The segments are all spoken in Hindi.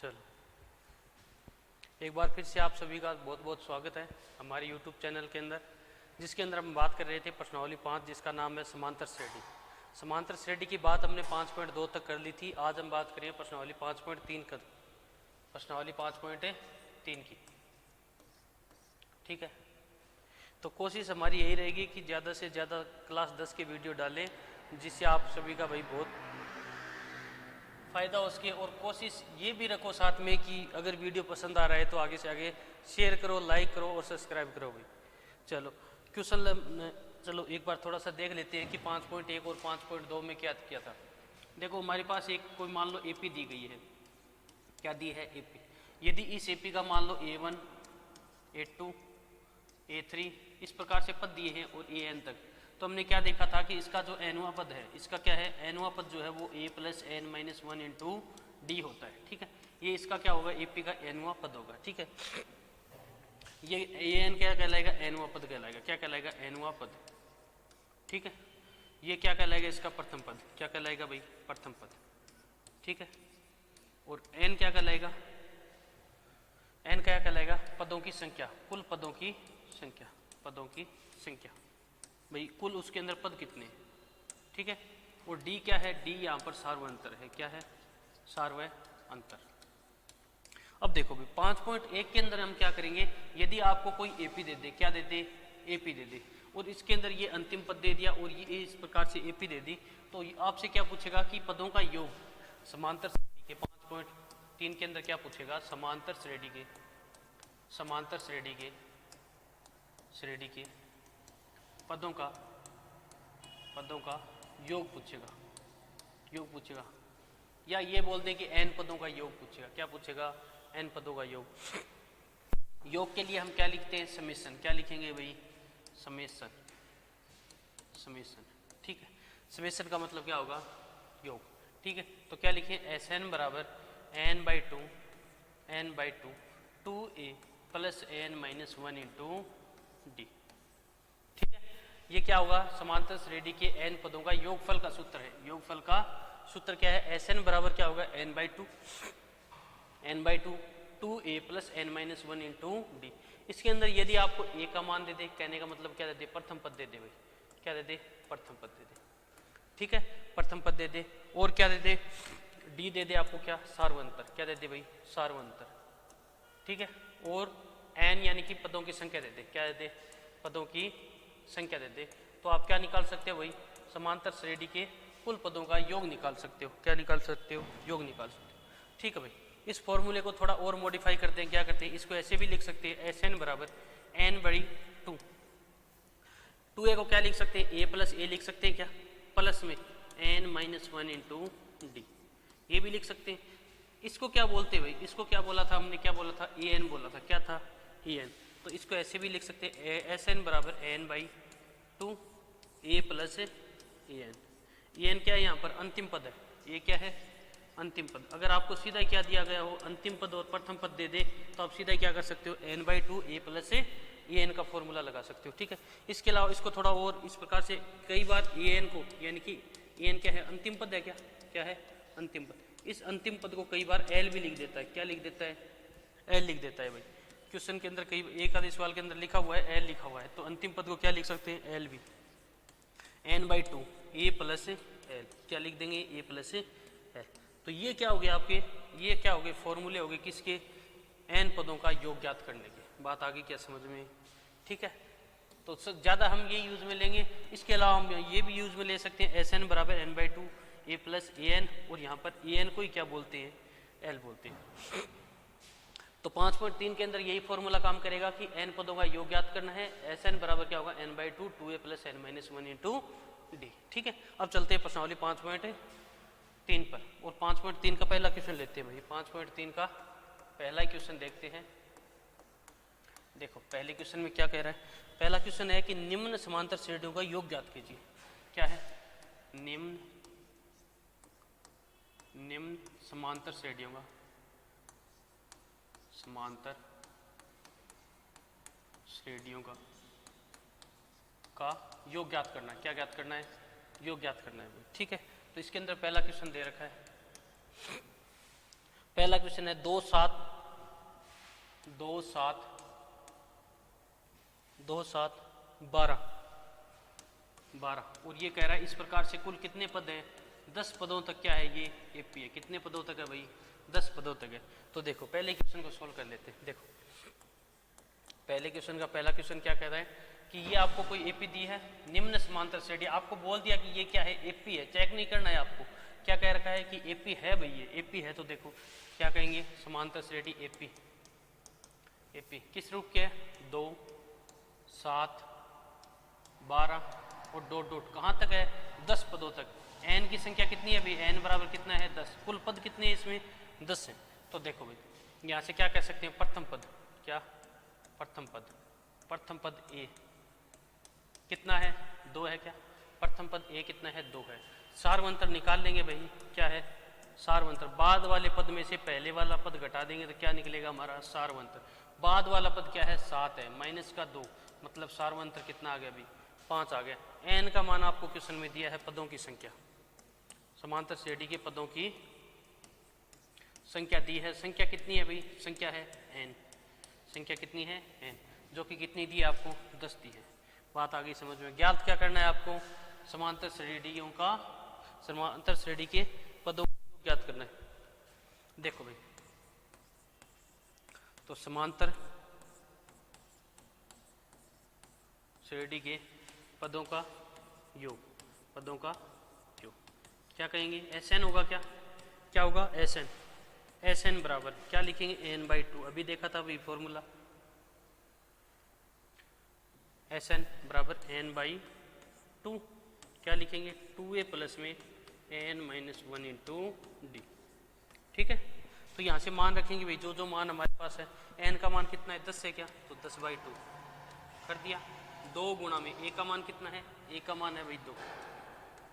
चलो, एक बार फिर से आप सभी का बहुत बहुत स्वागत है हमारे YouTube चैनल के अंदर, जिसके अंदर हम बात कर रहे थे प्रश्नावली 5, जिसका नाम है समांतर श्रेणी। समांतर श्रेणी की बात हमने 5.2 तक कर ली थी। आज हम बात करें प्रश्नावली 5.3 कर प्रश्नावली 5.3 की। ठीक है, तो कोशिश हमारी यही रहेगी कि ज़्यादा से ज़्यादा क्लास 10 के वीडियो डालें, जिससे आप सभी का भाई बहुत फ़ायदा हो सके। और कोशिश ये भी रखो साथ में कि अगर वीडियो पसंद आ रहा है तो आगे से आगे शेयर करो, लाइक करो और सब्सक्राइब करो भाई। चलो क्वेश्चन, चलो एक बार थोड़ा सा देख लेते हैं कि 5.1 और 5.2 में क्या किया था। देखो हमारे पास एक कोई मान लो एपी दी गई है। क्या दी है? एपी। यदि इस एपी का मान लो A1, A2, A3 इस प्रकार से पद दिए हैं और AN तक, तो हमने क्या देखा था कि इसका जो एनवा पद है, इसका क्या है? एनवा पद जो है वो A plus N minus 1 into d होता है। ठीक है, ये इसका क्या होगा? एपी का एनवा पद होगा। ठीक है, ये एन क्या कहलाएगा? एनवा पद कहलाएगा। क्या कहलाएगा? एनवा पद। ठीक है, ये क्या कहलाएगा? इसका प्रथम पद। क्या कहलाएगा भाई? प्रथम पद। ठीक है, और एन क्या कहलाएगा? एन क्या कहलाएगा? पदों की संख्या, कुल पदों की संख्या, पदों की संख्या भाई, कुल उसके अंदर पद कितने हैं। ठीक है, और डी क्या है? डी यहाँ पर सार्वअंतर है। क्या है? सार्वअंतर। अब देखो भाई 5.1 के अंदर हम क्या करेंगे, यदि आपको कोई एपी दे दे, क्या दे दे? एपी दे दे, और इसके अंदर ये अंतिम पद दे दिया और ये इस प्रकार से एपी दे दी, तो आपसे क्या पूछेगा कि पदों का योग समांतर श्रेणी के 5.3 के अंदर क्या पूछेगा? समांतर श्रेणी के, समांतर श्रेणी के, श्रेणी के पदों का, पदों का योग पूछेगा, योग पूछेगा। या ये बोल दें कि एन पदों का योग पूछेगा। क्या पूछेगा? एन पदों का योग। योग के लिए हम क्या लिखते हैं? समेशन। क्या लिखेंगे भाई? Summation, summation. ठीक है, समेशन का मतलब क्या होगा? योग। ठीक है, तो क्या लिखें? एस एन बराबर N by two, n by two, 2a plus N minus 1 into D. ठीक है, ये क्या होगा? समांतर श्रेणी के एन पदों का योगफल का सूत्र है। योगफल का सूत्र क्या है? एस एन बराबर क्या होगा? N by two, n by two, 2a plus N minus 1 into D. इसके अंदर यदि आपको ए का मान दे दे, कहने का मतलब क्या दे दे? प्रथम पद दे दे भाई। क्या दे दे? प्रथम पद दे दे। ठीक है, प्रथम पद दे दे, और क्या दे दे? डी दे दे आपको क्या? सार्वअंतर। क्या दे दे भाई? सार्वअंतर। ठीक है, और एन यानी कि पदों की संख्या दे दे। क्या दे दे? पदों की संख्या दे दे। तो आप क्या निकाल सकते हो भाई? समांतर श्रेणी के कुल पदों का योग निकाल सकते हो। क्या निकाल सकते हो? योग निकाल सकते हो। ठीक है भाई, इस फॉर्मूले को थोड़ा और मॉडिफाई करते हैं। क्या करते हैं? इसको ऐसे भी लिख सकते हैं, एस एन बराबर एन बड़ी टू। टू ए को क्या लिख सकते हैं? ए प्लस ए लिख सकते हैं। क्या? प्लस में एन माइनस 1 इंटू डी, ये भी लिख सकते हैं। इसको क्या बोलते हैं भाई? इसको क्या बोला था हमने? क्या बोला था? ए एन बोला था। क्या था? A n. तो इसको ऐसे भी लिख सकते हैं, एस एन बराबर N by two A plus a n. A n क्या है? यहाँ पर अंतिम पद है। ये क्या है? अंतिम पद। अगर आपको सीधा क्या दिया गया हो, अंतिम पद और प्रथम पद दे दे, तो आप सीधा क्या कर सकते हो? N by two A plus a n का फॉर्मूला लगा सकते हो। ठीक है, इसके अलावा इसको थोड़ा और इस प्रकार से, कई बार ए एन को, यानी कि ए एन क्या है? अंतिम पद है। क्या? क्या है? अंतिम पद। इस अंतिम पद को कई बार एल भी लिख देता है। क्या लिख देता है? एल लिख देता है भाई। क्वेश्चन के अंदर कई, एक आधे सवाल के अंदर लिखा हुआ है एल लिखा हुआ है, तो अंतिम पद को क्या लिख सकते हैं? एल भी। N by two A plus l. क्या लिख देंगे? A plus l. तो ये क्या हो गया आपके? ये क्या हो गए? फॉर्मूले हो गए किसके? एन पदों का योग ज्ञात करने के। बात आ गई क्या समझ में? ठीक है, तो ज़्यादा हम ये यूज़ में लेंगे। इसके अलावा हम ये भी यूज़ में ले सकते हैं, एस एन बराबर N by two A plus a n, और यहाँ पर ए एन को ही क्या बोलते हैं? एल बोलते हैं। तो 5.3 के अंदर यही फॉर्मूला काम करेगा कि एन पदों का योग ज्ञात करना है। एस एन बराबर क्या होगा? N by two, 2a plus N minus 1 into D. ठीक है, अब चलते हैं प्रश्नावली 5.3 पर, और 5.3 का पहला क्वेश्चन लेते हैं भाई। 5.3 का पहला क्वेश्चन देखते हैं। देखो पहले क्वेश्चन में क्या कह रहा है? पहला क्वेश्चन है कि निम्न समांतर श्रेणियों का योग ज्ञात कीजिए। क्या है? निम्न, निम्न समांतर श्रेणियों का, समांतर श्रेणियों का योग ज्ञात करना है। क्या ज्ञात करना है? योग ज्ञात करना है भाई। ठीक है, तो इसके अंदर पहला क्वेश्चन दे रखा है। पहला क्वेश्चन है 2 7 2 7 2 7 12 12 और ये कह रहा है इस प्रकार से कुल कितने पद हैं? 10 पदों तक क्या है ये एपी है। कितने पदों तक है भाई? 10 पदों तक है। तो देखो पहले क्वेश्चन को सोल्व कर लेते हैं। देखो पहले क्वेश्चन का पहला क्वेश्चन क्या कह रहा है कि ये आपको कोई एपी दी है, निम्न समांतर श्रेणी, आपको बोल दिया कि ये क्या है? एपी है। चेक नहीं करना है आपको, क्या कह रखा है कि एपी है भाई, ये एपी है। तो देखो क्या कहेंगे, समांतर श्रेणी एपी। एपी किस रूप के है? 2 7 12 और डॉट डॉट कहाँ तक है? 10 पदों तक। एन की संख्या कितनी है भाई? एन बराबर कितना है? 10। कुल पद कितने हैं इसमें? 10 है। तो देखो भाई यहाँ से क्या कह सकते हैं? प्रथम पद, क्या? प्रथम पद, प्रथम पद ए कितना है? 2 है। क्या प्रथम पद ए कितना है? 2 है। सार्वंतर निकाल लेंगे भाई, क्या है? सार्वंतर। बाद वाले पद में से पहले वाला पद घटा देंगे तो क्या निकलेगा हमारा? सार्वंतर। बाद वाला पद क्या है? 7 है, माइनस का 2, मतलब सार्वंतर कितना आ गया भाई? 5 आ गया। एन का मान आपको क्वेश्चन में दिया है पदों की संख्या, समांतर श्रेणी के पदों की संख्या दी है। संख्या कितनी है भाई? संख्या है एन। संख्या कितनी है? एन, जो कि कितनी दी है आपको? 10 दी है। बात आ गई समझ में? ज्ञात क्या करना है आपको? समांतर श्रेणियों का, समांतर श्रेणी के पदों को ज्ञात करना है। देखो भाई तो समांतर श्रेणी के पदों का योग, पदों का योग क्या कहेंगे? एस एन होगा। क्या क्या होगा? S N. एस एन बराबर क्या लिखेंगे? N by 2। अभी देखा था अभी फॉर्मूला, एस एन बराबर एन बाई 2। क्या लिखेंगे? 2a प्लस में एन माइनस 1 इंटू डी। ठीक है। तो यहाँ से मान रखेंगे भाई, जो जो मान हमारे पास है। एन का मान कितना है? 10 है। क्या तो 10 बाई 2 कर दिया। 2 गुणा में ए का मान कितना है? ए का मान है भाई 2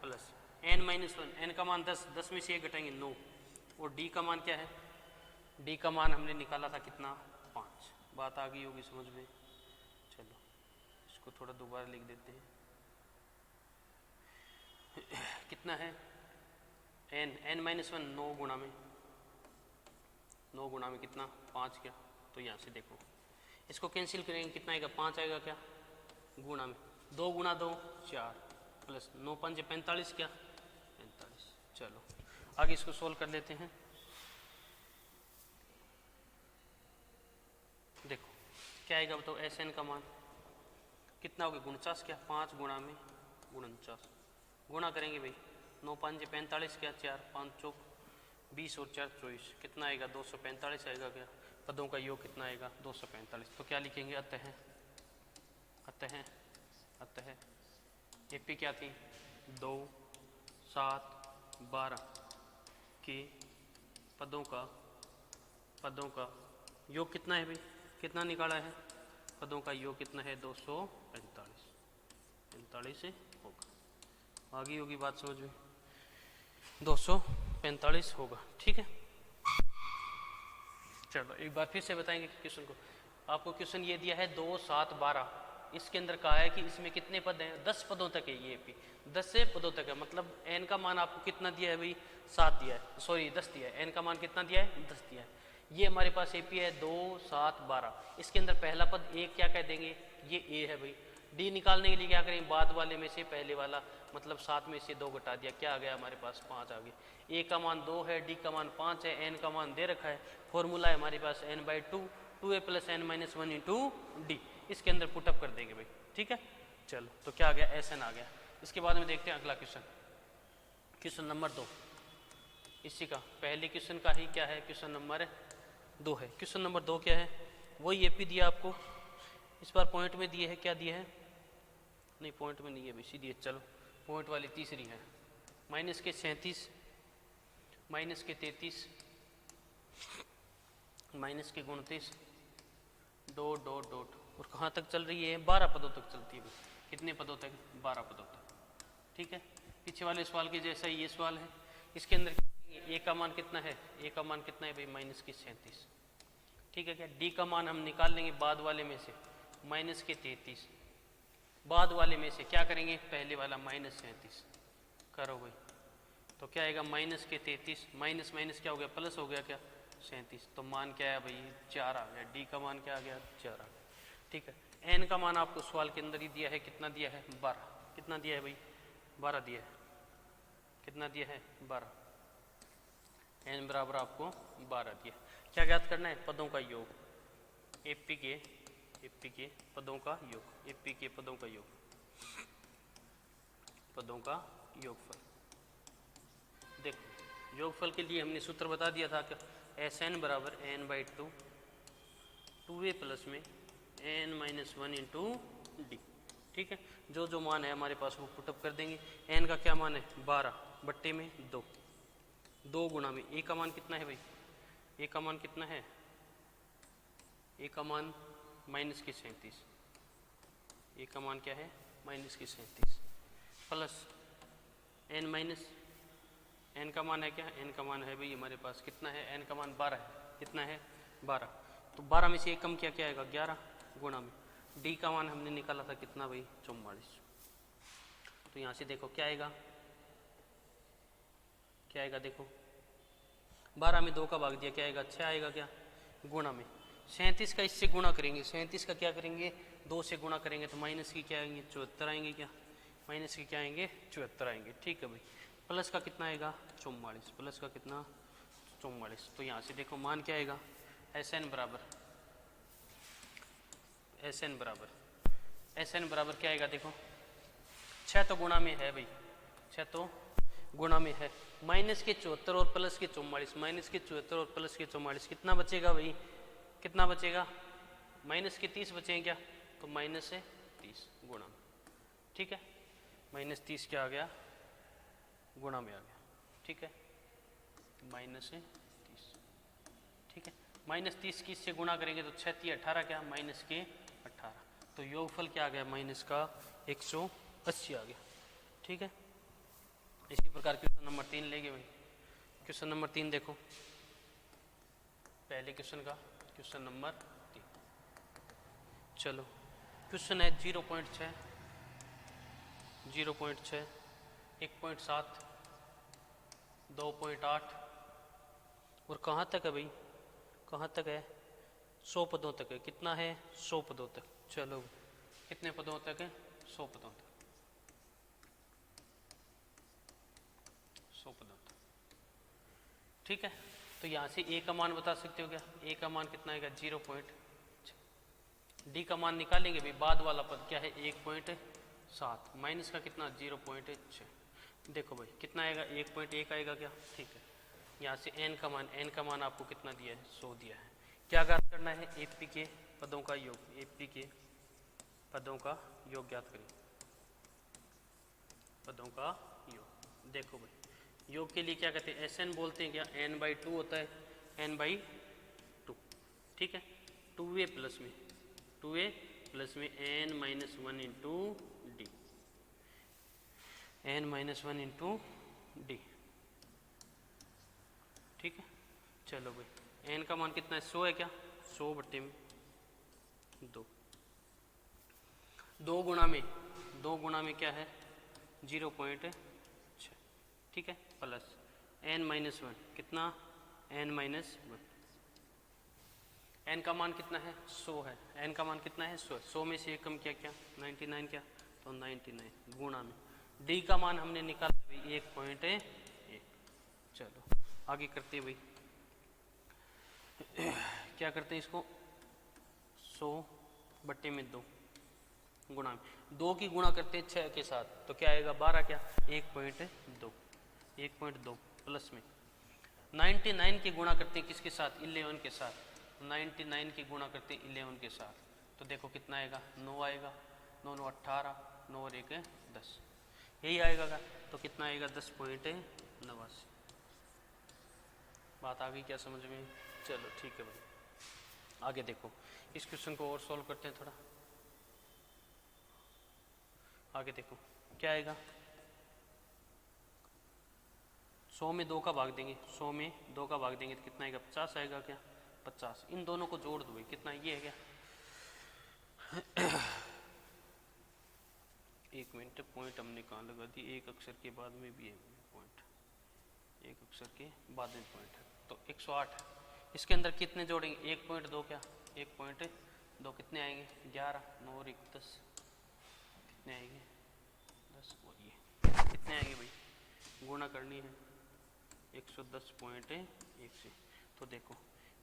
प्लस एन माइनस 1। एन का मान 10, 10 में से 1 घटाएंगे 9। और डी का मान क्या है? डी का मान हमने निकाला था कितना? 5। बात आ गई होगी समझ में? चलो इसको थोड़ा दोबारा लिख देते हैं। कितना है? एन, एन माइनस 1 9 गुणा में, 9 गुणा में कितना? 5। क्या तो यहाँ से देखो इसको कैंसिल करेंगे, कितना आएगा? 5 आएगा। क्या गुणा में 2 गुणा 2 4 प्लस 9 5 45। क्या 45। चलो आगे इसको सोल्व कर लेते हैं। देखो क्या आएगा बताओ? एस एन का मान कितना होगा? 49। क्या 5 गुणा में 49 गुणा करेंगे भाई, 9 5 45। क्या 4 5 चौक 20 और 4 24 कितना आएगा? 245 आएगा। क्या पदों का योग कितना आएगा? 245। तो क्या लिखेंगे? अतः, अतः, अतः एपी क्या थी? 2 7 12 के पदों का योग कितना है भाई? कितना निकाला है? पदों का योग कितना है? 245। 45 से होगा। आगे होगी बात समझ में? 245 होगा। ठीक है। चलो एक बार फिर से बताएंगे क्वेश्चन को। आपको क्वेश्चन ये दिया है 2 7 12। इसके अंदर कहा है कि इसमें कितने पद हैं? 10 पदों तक है ये एपी। 10 से पदों तक है, मतलब एन का मान आपको कितना दिया है भाई? 7 दिया है, सॉरी 10 दिया है। एन का मान कितना दिया है? 10 दिया है। ये हमारे पास एपी है 2 7 12। इसके अंदर पहला पद ए क्या कह देंगे? ये ए है भाई। डी निकालने के लिए क्या करेंगे? बाद वाले में से पहले वाला, मतलब 7 में से 2 घटा दिया। क्या आ गया हमारे पास? 5 आ गया। ए का मान 2 है, डी का मान 5 है, एन का मान दे रखा है। फॉर्मूला है हमारे पास N by 2, 2a plus N minus 1 into D. इसके अंदर पुटअप कर देंगे भाई। ठीक है। चलो तो क्या आ गया? एस एन आ गया। इसके बाद में देखते हैं अगला क्वेश्चन, क्वेश्चन नंबर 2। इसी का पहले क्वेश्चन का ही क्या है? क्वेश्चन नंबर 2 है। क्वेश्चन नंबर 2 क्या है? वही एपी दिया आपको, इस बार पॉइंट में दिए है। क्या दिया है? नहीं पॉइंट में नहीं है, सीधी है। चलो पॉइंट वाली तीसरी है। माइनस के 37, माइनस के 33, माइनस के 29, डॉट डॉट डॉट, और कहाँ तक चल रही है? 12 पदों तक चलती है। कितने पदों तक? 12 पदों तक। ठीक है। पीछे वाले सवाल के जैसा ये सवाल है। इसके अंदर ए का मान कितना है? ए का मान कितना है भाई? माइनस के 37। ठीक है। क्या डी का मान हम निकाल लेंगे बाद वाले में से, माइनस के 33। बाद वाले में से क्या करेंगे? पहले वाला माइनस 37 करो भाई। तो क्या आएगा? माइनस के 33, माइनस माइनस क्या हो गया? प्लस हो गया। क्या 37। तो मान क्या है भाई 4 आ गया, डी का मान क्या आ गया 4 आ गया। ठीक है, एन का मान आपको सवाल के अंदर ही दिया है, कितना दिया है 12। कितना दिया है भाई 12 दिया है। कितना दिया है 12। एन बराबर आपको 12 दिया। क्या ज्ञात करना है पदों का योग, एपी के पदों का योग, एपी के पदों का योग, पदों का योगफल। देखो योगफल के लिए हमने सूत्र बता दिया था कि एस एन बराबर N by two, two A plus में N minus one into D. ठीक है, जो जो मान है हमारे पास वो पुटअप कर देंगे। एन का क्या मान है 12 बट्टे में 2, 2 गुणा में ए का मान कितना है भाई, ए का मान कितना है, ए का मान माइनस की 37, ए का मान क्या है माइनस की 37 प्लस एन माइनस, एन का मान है क्या, एन का मान है भाई हमारे पास कितना है, एन का मान 12 है। कितना है 12, तो 12 में से एक कम क्या आएगा 11 गुणा में डी का मान हमने निकाला था कितना भाई 44। तो यहाँ से देखो क्या आएगा, क्या आएगा देखो 12 में 2 का भाग दिया क्या आएगा 6 आएगा क्या, गुणा में 37 का इससे गुणा करेंगे, 37 का क्या करेंगे 2 से गुणा करेंगे तो माइनस की क्या आएंगे 74 आएंगे, क्या माइनस की क्या आएंगे 74 आएंगे। ठीक है भाई, प्लस का कितना आएगा 44, प्लस का कितना 44। तो यहाँ से देखो मान क्या आएगा एस एन बराबर, एस एन बराबर, एस एन बराबर क्या आएगा देखो 6 तो गुणा में है भाई, 6 तो गुणा में है, माइनस के 74 और प्लस के 44, माइनस के 74 और प्लस के 44 कितना बचेगा भाई, कितना बचेगा माइनस के 30 बचेंगे क्या, तो माइनस से 30 गुणा में। ठीक है, माइनस 30 क्या आ गया गुणा में आ गया। ठीक है, माइनस से 30। ठीक है, माइनस 30 की इससे गुणा करेंगे तो 6 3 18 क्या माइनस के 18, तो योगफल क्या आ गया माइनस का 180 आ गया। ठीक है, इसी प्रकार क्वेश्चन नंबर 3 लेंगे भाई। क्वेश्चन नंबर 3 देखो, पहले क्वेश्चन का क्वेश्चन नंबर 3। चलो क्वेश्चन है 0.6, 0.6, 1.7, 2.8 और कहाँ तक है भाई, कहाँ तक है 100 पदों तक है। कितना है 100 पदों तक। चलो कितने पदों तक है 100 पदों तक, 100 पदों तक। ठीक है, तो यहाँ से ए का मान बता सकते हो क्या, ए का मान कितना आएगा 0.6, डी का मान निकालेंगे भाई, बाद वाला पद क्या है 1.7 माइनस का कितना 0.6। देखो भाई कितना आएगा 1.1 आएगा क्या। ठीक है, यहाँ से एन का मान, एन का मान आपको कितना दिया है 100 दिया है। क्या ज्ञात करना है एपी के पदों का योग, एपी के पदों का योग ज्ञात करें, पदों का योग। देखो भाई योग के लिए क्या कहते हैं एस एन बोलते हैं क्या, एन बाई 2 होता है, एन बाई 2। ठीक है, 2a प्लस में, 2a प्लस में N minus 1 into d, n minus 1 into D. ठीक है, चलो भाई एन का मान कितना है 100 है क्या, 100 बट्टे में 2, 2 गुणा में, 2 गुणा में क्या है 0.6। ठीक है, प्लस एन माइनस 1 कितना, एन माइनस 1, एन का मान कितना है 100 है, एन का मान कितना है 100, 100 में से एक कम क्या क्या 99 क्या, तो 99 गुणा में डी का मान हमने निकाला भाई 1.1। चलो आगे करते हैं भाई, क्या करते हैं इसको 100 बट्टे में 2 गुणा में 2 की गुणा करते हैं 6 के साथ तो क्या आएगा 12 क्या 1.2, 1.2 प्लस में 99 की गुणा करते हैं किसके साथ 11 के साथ, 99 की गुणा करते हैं 11 के साथ तो देखो कितना आएगा 9 आएगा, 9 9 18, 9 और 1 10, यही आएगा का तो कितना आएगा 10.89। बात आ गई क्या समझ में। चलो ठीक है भाई, आगे देखो इस क्वेश्चन को और सॉल्व करते हैं थोड़ा। आगे देखो क्या आएगा 100 में 2 का भाग देंगे, 100 में 2 का भाग देंगे तो कितना आएगा 50 आएगा क्या 50। इन दोनों को जोड़ दो भाई कितना ये है क्या 1 मिनट, पॉइंट हमने कहाँ लगा दी, एक अक्षर के बाद में भी है पॉइंट, एक अक्षर के बाद में पॉइंट है तो 108, इसके अंदर कितने जोड़ेंगे, 1.2 क्या 1.2 कितने आएंगे 11, 9 और 1 10, कितने आएंगे 10 और ये कितने आएंगे भाई, गुणा करनी है 110.1 से। तो देखो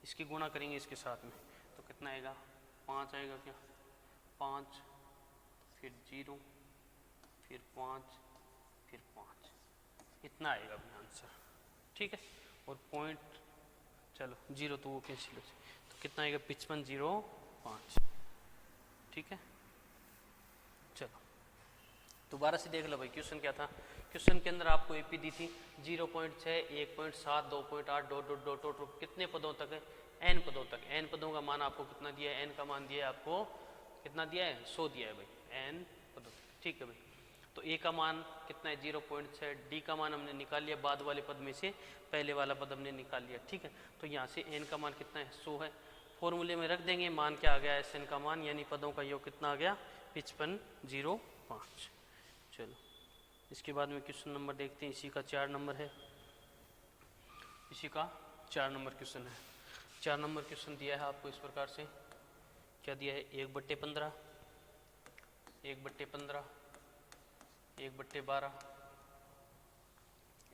इसकी गुणा करेंगे इसके साथ में तो कितना आएगा 5 आएगा क्या, 5 फिर 0 फिर 5 फिर 5, इतना आएगा अभी आंसर। ठीक है, और पॉइंट चलो 0 तो वो कैंसिल हो जाए, तो कितना आएगा 5505। ठीक है, चलो दोबारा से देख लो भाई क्वेश्चन क्या था। क्वेश्चन के अंदर आपको एपी दी थी 0.6, 1.7, 2.8 डॉट डॉट डॉट डॉट कितने पदों तक है, n पदों तक। n पदों का मान आपको कितना दिया है, n का मान दिया है आपको कितना दिया है 100 दिया है भाई, n पदों तक। ठीक है भाई, तो a का मान कितना है 0.6, d का मान हमने निकाल लिया, बाद वाले पद में से पहले वाला पद हमने निकाल लिया। ठीक है, तो यहाँ से n का मान कितना है 100 है, फॉर्मूले में रख देंगे, मान क्या आ गया Sn का मान, यानी पदों का योग कितना आ गया 5505। चलो इसके बाद में क्वेश्चन नंबर देखते हैं, इसी का 4 नंबर है, इसी का 4 नंबर क्वेश्चन है। 4 नंबर क्वेश्चन दिया है आपको इस प्रकार से, क्या दिया है 1/15, 1/15, 1/12,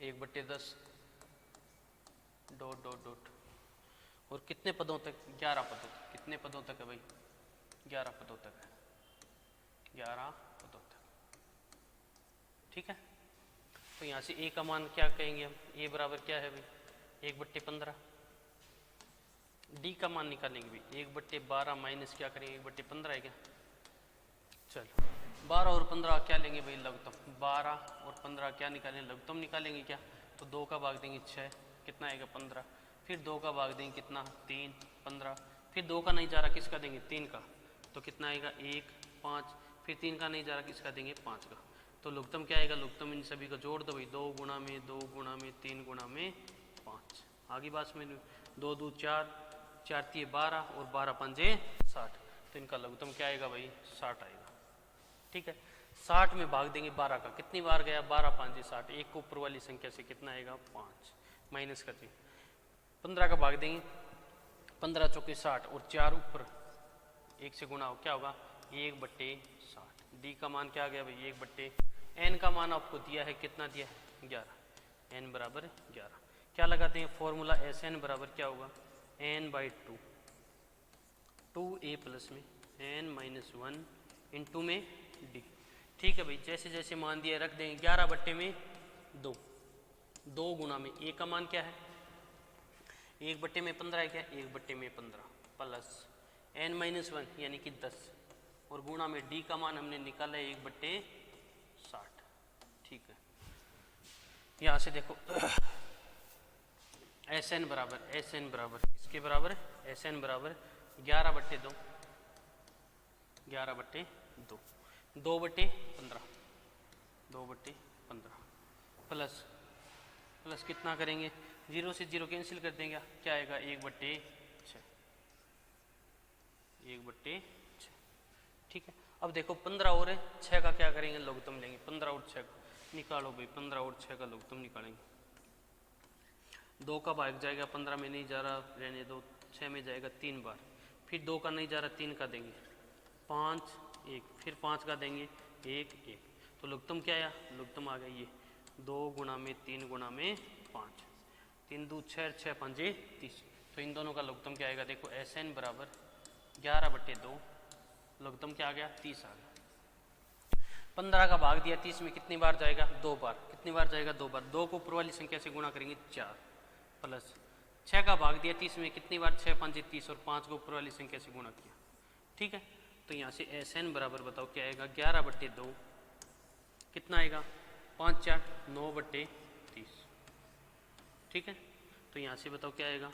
1/10 डॉट डॉट डॉट, और कितने पदों तक 11 पदों तक। कितने पदों तक है भाई 11 पदों तक है, 11 पदों तक। ठीक है, तो यहाँ से a का मान क्या कहेंगे हम, a बराबर क्या है भाई 1/15, d का मान निकालेंगे भाई 1/12 माइनस क्या करेंगे 1/15 है क्या। चलो 12 और 15 क्या लेंगे भाई लघुत्तम, 12 और 15 क्या निकालेंगे लघुत्तम निकालेंगे क्या, तो 2 का भाग देंगे 6, कितना आएगा 15, फिर 2 का भाग देंगे कितना 3, 15, फिर 2 का नहीं जा रहा किसका देंगे 3 का, तो कितना आएगा 1, 5, फिर 3 का नहीं जा रहा किसका देंगे 5 का, तो लघुत्तम क्या आएगा, लघुत्तम इन सभी को जोड़ दो भाई, 2 गुणा में 2 गुणा में 3 गुणा में 5, आगे बात में 2 2 4, 4 3 12 और 12 पंजे 60, तो इनका लघुत्तम क्या आएगा भाई 60 आएगा। ठीक है, 60 में भाग देंगे 12 का, कितनी बार गया 12 5 60, एक को ऊपर वाली संख्या से कितना आएगा 5, माइनस कर देंगे 15 का भाग देंगे 15 चौके 60 और 4 ऊपर 1 से गुणा हो क्या होगा 1/60, डी का मान क्या आ गया भाई 1/n का मान आपको दिया है कितना दिया है 11, n बराबर 11, क्या लगाते हैं फॉर्मूला Sn बराबर क्या होगा n/2, 2a प्लस में n-1 इंटू में d। ठीक है भाई, जैसे जैसे मान दिया रख देंगे 11/2, 2 गुणा में a का मान क्या है 1/15 है क्या 1/15 प्लस n-1 यानी कि 10 और गुणा में d का मान हमने निकाला है 1/60। ठीक है, यहाँ से देखो Sn बराबर इसके बराबर है Sn बराबर 11/2, 11/2, 2/15, 2/15 प्लस प्लस कितना करेंगे 0 से 0 कैंसिल कर देंगे, क्या आएगा 1/6, 1/6। ठीक है, अब देखो 15 और है 6 का क्या करेंगे लघुत्तम लेंगे, 15 और 6 का निकालो भाई, 15 और 6 का लघुत्तम निकालेंगे, 2 का भाग जाएगा 15 में नहीं जा रहा रहने दो, 6 में जाएगा 3 बार, फिर 2 का नहीं जा रहा 3 का देंगे 5 1, फिर 5 का देंगे 1 1, तो लघुत्तम क्या आया लघुत्तम आ गया ये 2 गुणा में 3 गुणा में 5, 3 2 6 6 5 30, तो इन दोनों का लघुत्तम क्या आएगा देखो Sn बराबर 11/2, लघुत्तम क्या आ गया 30 आ गया। 15 का भाग दिया 30 में कितनी बार जाएगा 2 बार, कितनी बार जाएगा 2 बार, 2 को ऊपर वाली संख्या से गुणा करेंगे 4 प्लस 6 का भाग दिया 30 में कितनी बार 6 5 30 और 5 को ऊपर वाली संख्या से गुणा किया। ठीक है, तो यहाँ से Sn बराबर बताओ क्या आएगा 11/2, कितना आएगा 5 4 9/30। ठीक है, तो यहाँ से बताओ क्या आएगा,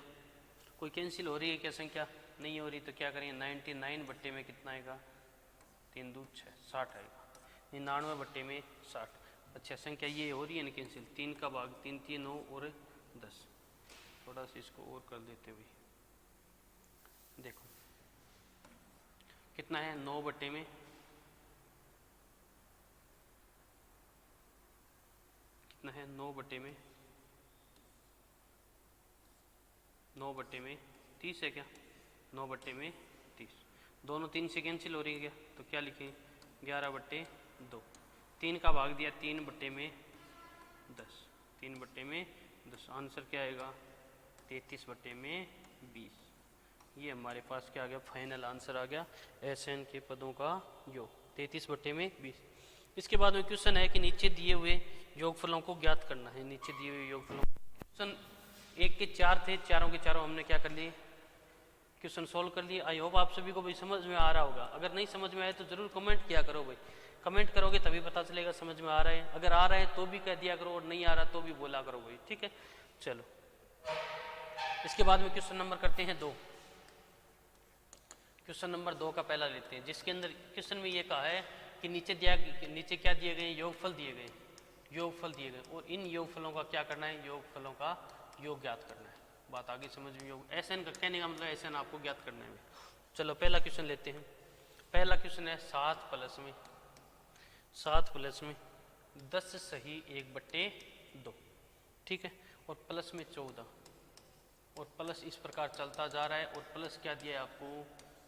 कोई कैंसिल हो रही है क्या संख्या, नहीं हो रही, तो क्या करेंगे 99 में कितना आएगा 3 2 6 60 आएगा, 99 में 60। अच्छा संख्या ये हो रही है ना कैंसिल, 3 का भाग 3 3 9 और 10, थोड़ा सा इसको और कर देते हुए देखो कितना है 9 में कितना है 9 में 9/30 है क्या, 9/30, दोनों 3 से कैंसिल हो रही है क्या, तो क्या लिखें 11/2, 3 का भाग दिया 3/10, 3/10, आंसर क्या आएगा 33/20। ये हमारे पास क्या आ गया, फाइनल आंसर आ गया SN के पदों का योग 33/20। इसके बाद में क्वेश्चन है कि नीचे दिए हुए योगफलों को ज्ञात करना है। नीचे दिए हुए योगफलों, क्वेश्चन 1 के 4 थे, चारों के चारों हमने क्या कर लिए, क्वेश्चन सोल्व कर लिए। आई होप आप सभी को भाई समझ में आ रहा होगा। अगर नहीं समझ में आए तो जरूर कमेंट किया करो भाई, कमेंट करोगे तभी पता चलेगा समझ में आ रहा है। अगर आ रहा है तो भी कह दिया करो और नहीं आ रहा तो भी बोला करो भाई, ठीक है। चलो इसके बाद में क्वेश्चन नंबर करते हैं 2। क्वेश्चन नंबर 2 का पहला लेते हैं, जिसके अंदर क्वेश्चन में ये कहा है कि नीचे क्या दिए गए, योगफल दिए गए, योगफल दिए गए और इन योगफलों का क्या करना है, योगफलों का योग ज्ञात करना है। बात आगे समझ में, योग SN का कहने का मतलब SN आपको ज्ञात करना है। चलो पहला क्वेश्चन लेते हैं। पहला क्वेश्चन है 7 प्लस में 10 सही 1/2, ठीक है, और प्लस में 14, और प्लस इस प्रकार चलता जा रहा है, और प्लस क्या दिया है आपको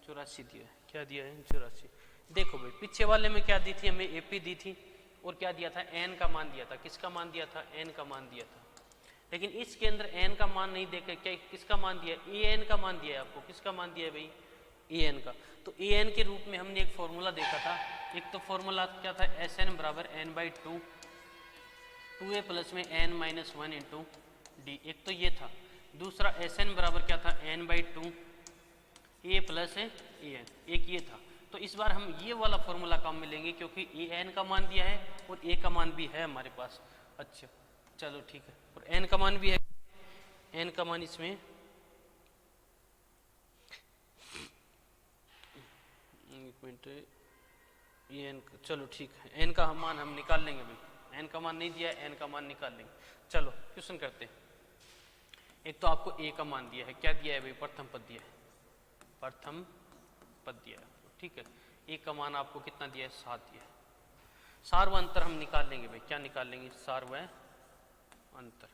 84 दिया है। क्या दिया है 84। देखो भाई पीछे वाले में क्या दी थी हमें, AP दी थी और क्या दिया था N का मान दिया था। किसका मान दिया था, N का मान दिया था। लेकिन इसके अंदर N का मान नहीं देकर क्या किसका मान दिया, EN का मान दिया है आपको। किसका मान दिया है भाई, EN का। तो EN के रूप में हमने एक फॉर्मूला देखा था। एक तो फॉर्मूला क्या था, SN बराबर N/2, 2A प्लस में N-1 इंटू D, एक तो ये था। दूसरा SN बराबर क्या था, N/2 A प्लस EN, एक ये था। तो इस बार हम ये वाला फॉर्मूला काम में लेंगे क्योंकि EN का मान दिया है और A का मान भी है हमारे पास। अच्छा चलो ठीक है, और N का मान भी है, N का मान इसमें एक मिनट, EN चलो ठीक है, N का मान हम निकाल लेंगे भाई। N का मान नहीं दिया है, N का मान निकाल लेंगे। चलो क्वेश्चन करते हैं। एक तो आपको A का मान दिया है, क्या दिया है भाई, प्रथम पद दिया है, प्रथम पद दिया है, ठीक है। A का मान आपको कितना दिया है, 7 दिया है। सार व अंतर हम निकाल लेंगे भाई। क्या निकाल लेंगे, सार व अंतर।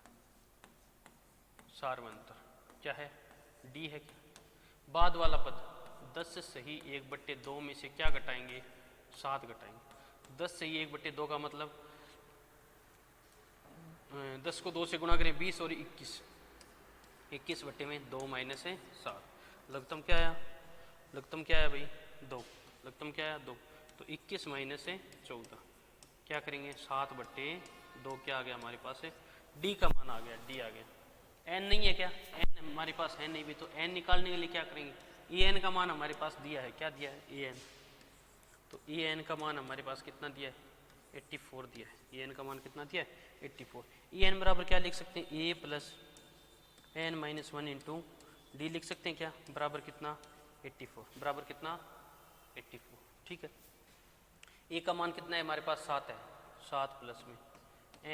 सार व अंतर क्या है, D है क्या। बाद वाला पद 10 सही 1/2 में से क्या घटाएंगे, 7 घटाएंगे। 10 सही 1/2 का मतलब 10 को 2 से गुणा करें 20 और 21, 21/2 माइनस है 7। लघुत्तम क्या आया, लघुत्तम क्या आया भाई 2, लघुत्तम क्या आया 2। तो 21 माइनस है 14, क्या करेंगे 7/2, क्या आ गया हमारे पास है, D का मान आ गया, D आ गया। N नहीं है क्या, N हमारे पास है नहीं भी, तो N निकालने के लिए क्या करेंगे, EN का मान हमारे पास दिया है, क्या दिया है EN। तो EN का मान हमारे पास कितना दिया है, 84 दिया है। EN का मान कितना दिया है, 84। EN बराबर क्या लिख सकते हैं, A plus N-1 into D लिख सकते हैं क्या, बराबर कितना 84, बराबर कितना 84, ठीक है। A का मान कितना है हमारे पास 7 है, 7 प्लस में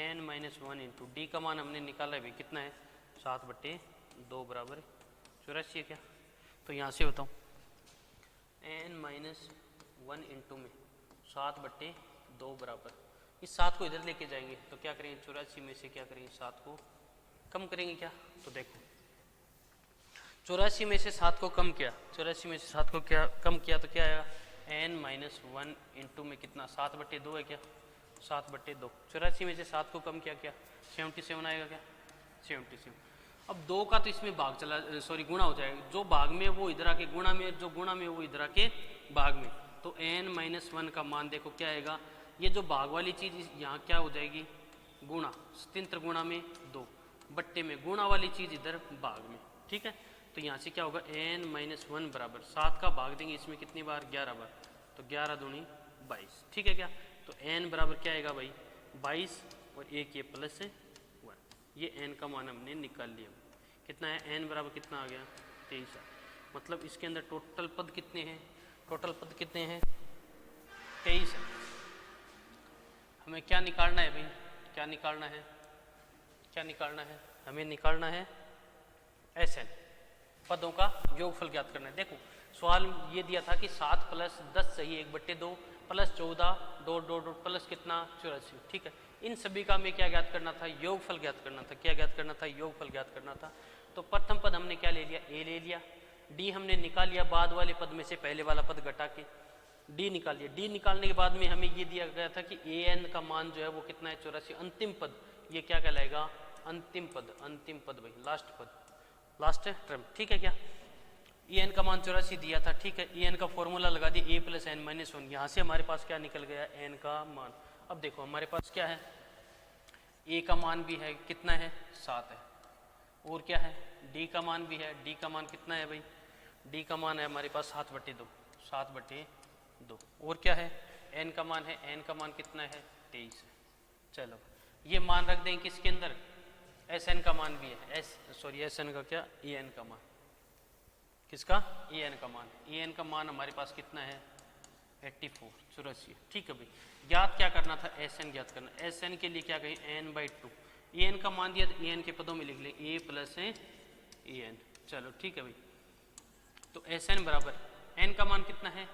N-1 इंटू D का मान हमने निकाला है भाई, कितना है 7/2 बराबर 84 है क्या। तो यहाँ से बताऊँ N-1 इंटू में 7/2 बराबर, इस 7 को इधर लेके जाएंगे तो क्या करेंगे, 84 में से क्या करेंगे 7 को कम करेंगे क्या। तो देखो 84 में से 7 को कम किया, 84 में से 7 को क्या कम किया तो क्या आएगा, N-1 इंटू में कितना 7/2 है क्या, 7/2। 84 में से 7 को कम किया क्या 77 आएगा क्या, 77। अब 2 का तो इसमें भाग चला, सॉरी गुणा हो जाएगा, जो भाग में वो इधर आके गुणा में, जो गुणा में वो इधर आके भाग में। तो N-1 का मान देखो क्या आएगा, ये जो भाग वाली चीज़ यहाँ क्या हो जाएगी गुणा, स्थिंत्र गुणा में 2, बट्टे में गुणा वाली चीज़ इधर भाग में, ठीक है। तो यहाँ से क्या होगा N-1 बराबर 7 का भाग देंगे इसमें कितनी बार, 11 बार, तो 11 दूनी 22, ठीक है क्या। तो N बराबर क्या आएगा भाई 22 और एक ये प्लस 1, ये N का मान हमने निकाल लिया। कितना है N बराबर कितना आ गया 23। मतलब इसके अंदर टोटल पद कितने हैं, टोटल पद कितने हैं 23 है। हमें क्या निकालना है भाई, क्या निकालना है, क्या निकालना है, हमें निकालना है SN, पदों का योगफल ज्ञात करना है। देखो सवाल ये दिया था कि 7 प्लस 10 सही 1/2 प्लस 14 2 प्लस कितना 84, ठीक है। इन सभी का हमें क्या ज्ञात करना था, योगफल ज्ञात करना था। क्या ज्ञात करना था, योगफल ज्ञात करना था। तो प्रथम पद हमने क्या ले लिया, ए ले लिया। डी हमने निकाल लिया, बाद वाले पद में से पहले वाला पद घटा के डी निकाल लिया। डी निकालने के बाद में हमें ये दिया गया था कि ए एन का मान जो है वो कितना है, 84। अंतिम पद ये क्या कहलाएगा, अंतिम पद। अंतिम पद भाई, लास्ट पद, लास्ट टर्म, ठीक है क्या। ई एन का मान 84 दिया था, ठीक है। ई एन का फॉर्मूला लगा दिया, ए प्लस एन माइनस 1। यहाँ से हमारे पास क्या निकल गया, एन का मान। अब देखो हमारे पास क्या है, ए का मान भी है, कितना है, 7 है। और क्या है, डी का मान भी है। डी का मान कितना है भाई, डी का मान है हमारे पास 7/2, 7/2। और क्या है, एन का मान है, एन का मान कितना है, 23 है। चलो ये मान रख दें किसके अंदर, एस एन का मान भी है, एस एन का क्या, ई एन का मान। किसका, ई एन का मान। ई एन का मान हमारे पास कितना है, 84, 84, ठीक है भाई। ज्ञात क्या करना था, एस एन ज्ञात करना। एस एन के लिए क्या कहें, n/2। ई एन का मान दिया तो ई एन के पदों में लिख ले, ए प्लस ई एन। चलो ठीक है भाई। तो एस एन बराबर, एन का मान कितना है,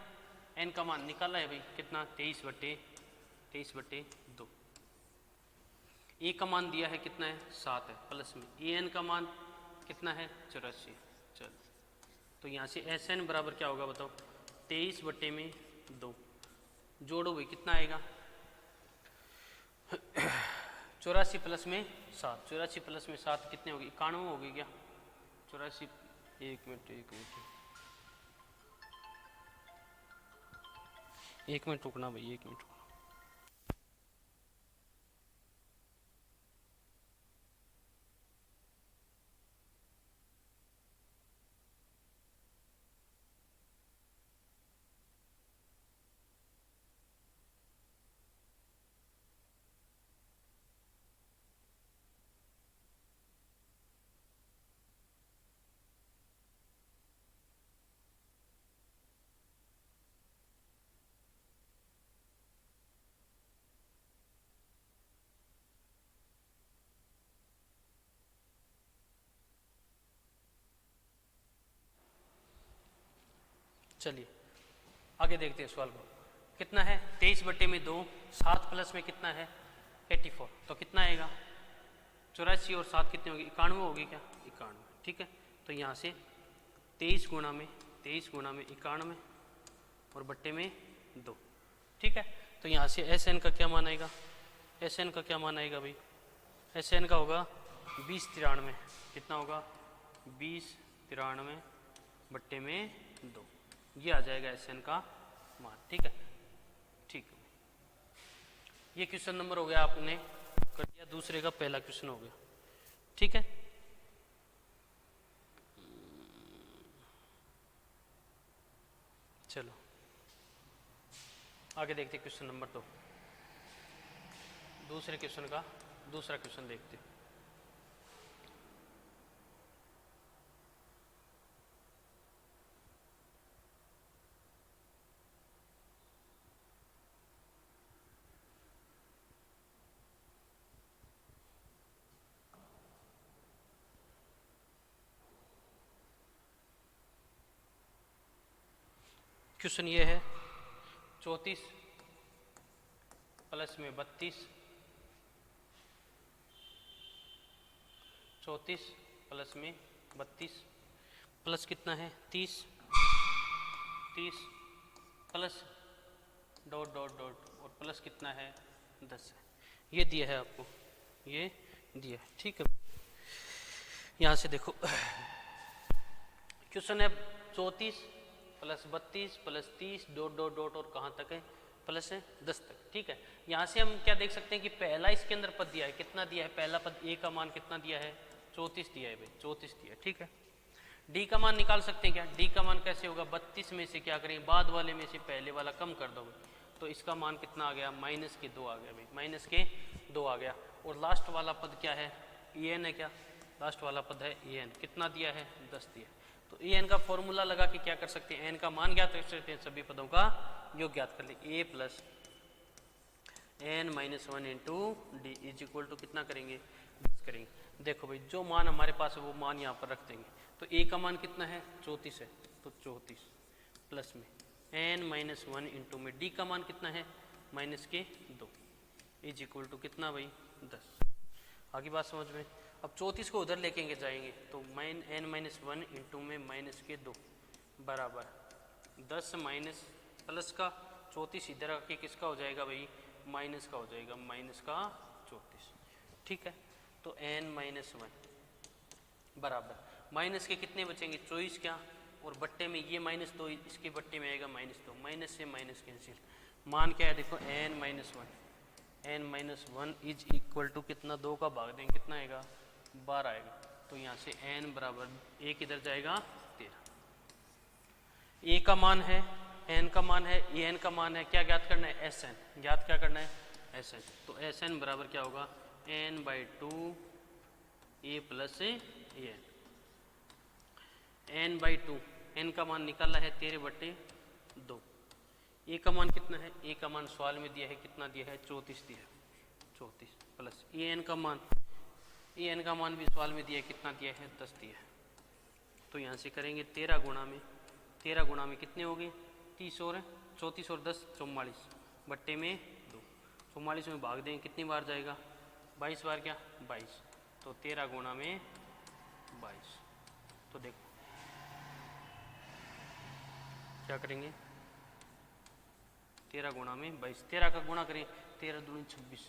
एन का मान निकाला है भाई, कितना, 23/2। ए का मान दिया है कितना है, 7 है, प्लस में ई एन का मान कितना है, 84। चलो तो यहाँ से एस एन बराबर क्या होगा बताओ, 23/2। जोड़ो भाई, कितना आएगा, 84 प्लस में 7, 84 प्लस में 7 कितने होगी, 91 होगी क्या, 84, एक मिनट रुकना भाई, 1 मिनट। चलिए आगे देखते हैं सवाल को। कितना है, 23/2, 7 प्लस में कितना है, 84। तो कितना आएगा, 84 और 7 कितने होगी, 91 होगी क्या, 91, ठीक है। तो यहाँ से 23 गुणा में 91 और बट्टे में 2, ठीक है। तो यहाँ से एस एन का क्या मान आएगा, एस एन का क्या मान आएगा भाई, एस एन का होगा 2093। कितना होगा, 2093 बट्टे में 2, ये आ जाएगा एस एन का मान, ठीक है। ठीक है, ये क्वेश्चन नंबर हो गया, आपने कर दिया, दूसरे का पहला क्वेश्चन हो गया, ठीक है। चलो आगे देखते क्वेश्चन नंबर 2। दूसरे क्वेश्चन का दूसरा क्वेश्चन देखते हैं। क्वेश्चन ये है, 34 प्लस में 32, 34 प्लस में 32 प्लस कितना है, 30 प्लस डॉट डॉट डॉट और प्लस कितना है, 10 है। ये दिया है आपको, ये दिया है, ठीक है। यहाँ से देखो क्वेश्चन है 34 plus 32 plus 30 dot dot dot और कहाँ तक है, प्लस है 10 तक, ठीक है। यहाँ से हम क्या देख सकते हैं कि पहला इसके अंदर पद दिया है, कितना दिया है, पहला पद ए का मान कितना दिया है, 34 दिया है भाई, 34 दिया है, ठीक है। डी का मान निकाल सकते हैं क्या, डी का मान कैसे होगा, 32 में से क्या करेंगे, बाद वाले में से पहले वाला कम कर दो, तो इसका मान कितना आ गया, -2 आ गया भाई, -2 आ गया। और लास्ट वाला पद क्या है, ई एन है क्या, लास्ट वाला पद है ई एन, कितना दिया है, 10 दिया। तो ई एन का फॉर्मूला लगा के क्या कर सकते हैं, एन का मान ज्ञात कर सकते हैं, सभी पदों का योग ज्ञात कर ले, A plus n-1 into D is equal to कितना करेंगे, 10 करेंगे। देखो भाई जो मान हमारे पास है वो मान यहाँ पर रख देंगे। तो ए का मान कितना है, 34 है, तो 34 प्लस में n-1 इंटू में डी का मान कितना है, -2, इज इक्वल टू कितना भाई 10। आगे बात समझ में। अब 34 को उधर लेके जाएंगे तो n माइनस 1 इंटू में माइनस के 2 बराबर 10 माइनस प्लस का 34 इधर आके किसका हो जाएगा भाई माइनस का हो जाएगा, माइनस का 34। ठीक है, तो n माइनस 1 बराबर माइनस के कितने बचेंगे 24 क्या, और बट्टे में ये माइनस 2 इसके बट्टे में आएगा -2, माइनस से माइनस कैंसिल। मान क्या है देखो n minus 1 is equal to कितना 2 का भाग देंगे कितना आएगा 12 आएगा। तो यहाँ से n बराबर 1 इधर जाएगा 13। a का मान है, n का मान है, en का मान है, क्या ज्ञात करना है Sn, ज्ञात क्या करना है Sn। तो Sn बराबर क्या होगा n/2 a plus n n/2 n का मान निकाला है 13/2। ए का मान कितना है, ए का मान सवाल में दिया है कितना दिया है 34 दिया है, 34 प्लस एन का मान, एन का मान भी सवाल में दिया है कितना दिया है 10 दिया है। तो यहाँ से करेंगे 13 गुणा में कितने हो गए 30 और 34 और 10 44 बट्टे में 2, 44 में भाग देंगे कितनी बार जाएगा 22 बार, क्या 22। तो 13 गुणा में 22। तो देखो क्या करेंगे 13 गुणा में 22, 13 का गुणा करें 13 दूनी 26,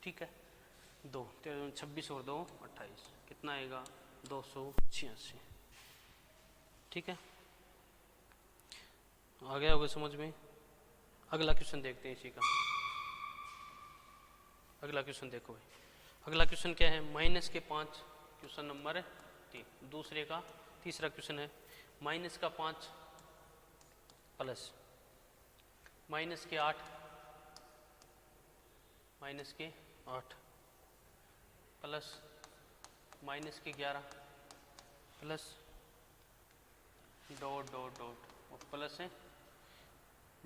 ठीक है 2, 13 दूनी 26 और 2 28, कितना आएगा 286। ठीक है, आ गया होगा समझ में। अगला क्वेश्चन देखते हैं इसी का। अगला क्वेश्चन देखो भाई, अगला क्वेश्चन क्या है माइनस के 5, क्वेश्चन नंबर 3 दूसरे का तीसरा क्वेश्चन है माइनस का 5 प्लस माइनस के 8 प्लस माइनस के 11 प्लस डॉट डॉट डॉट और प्लस है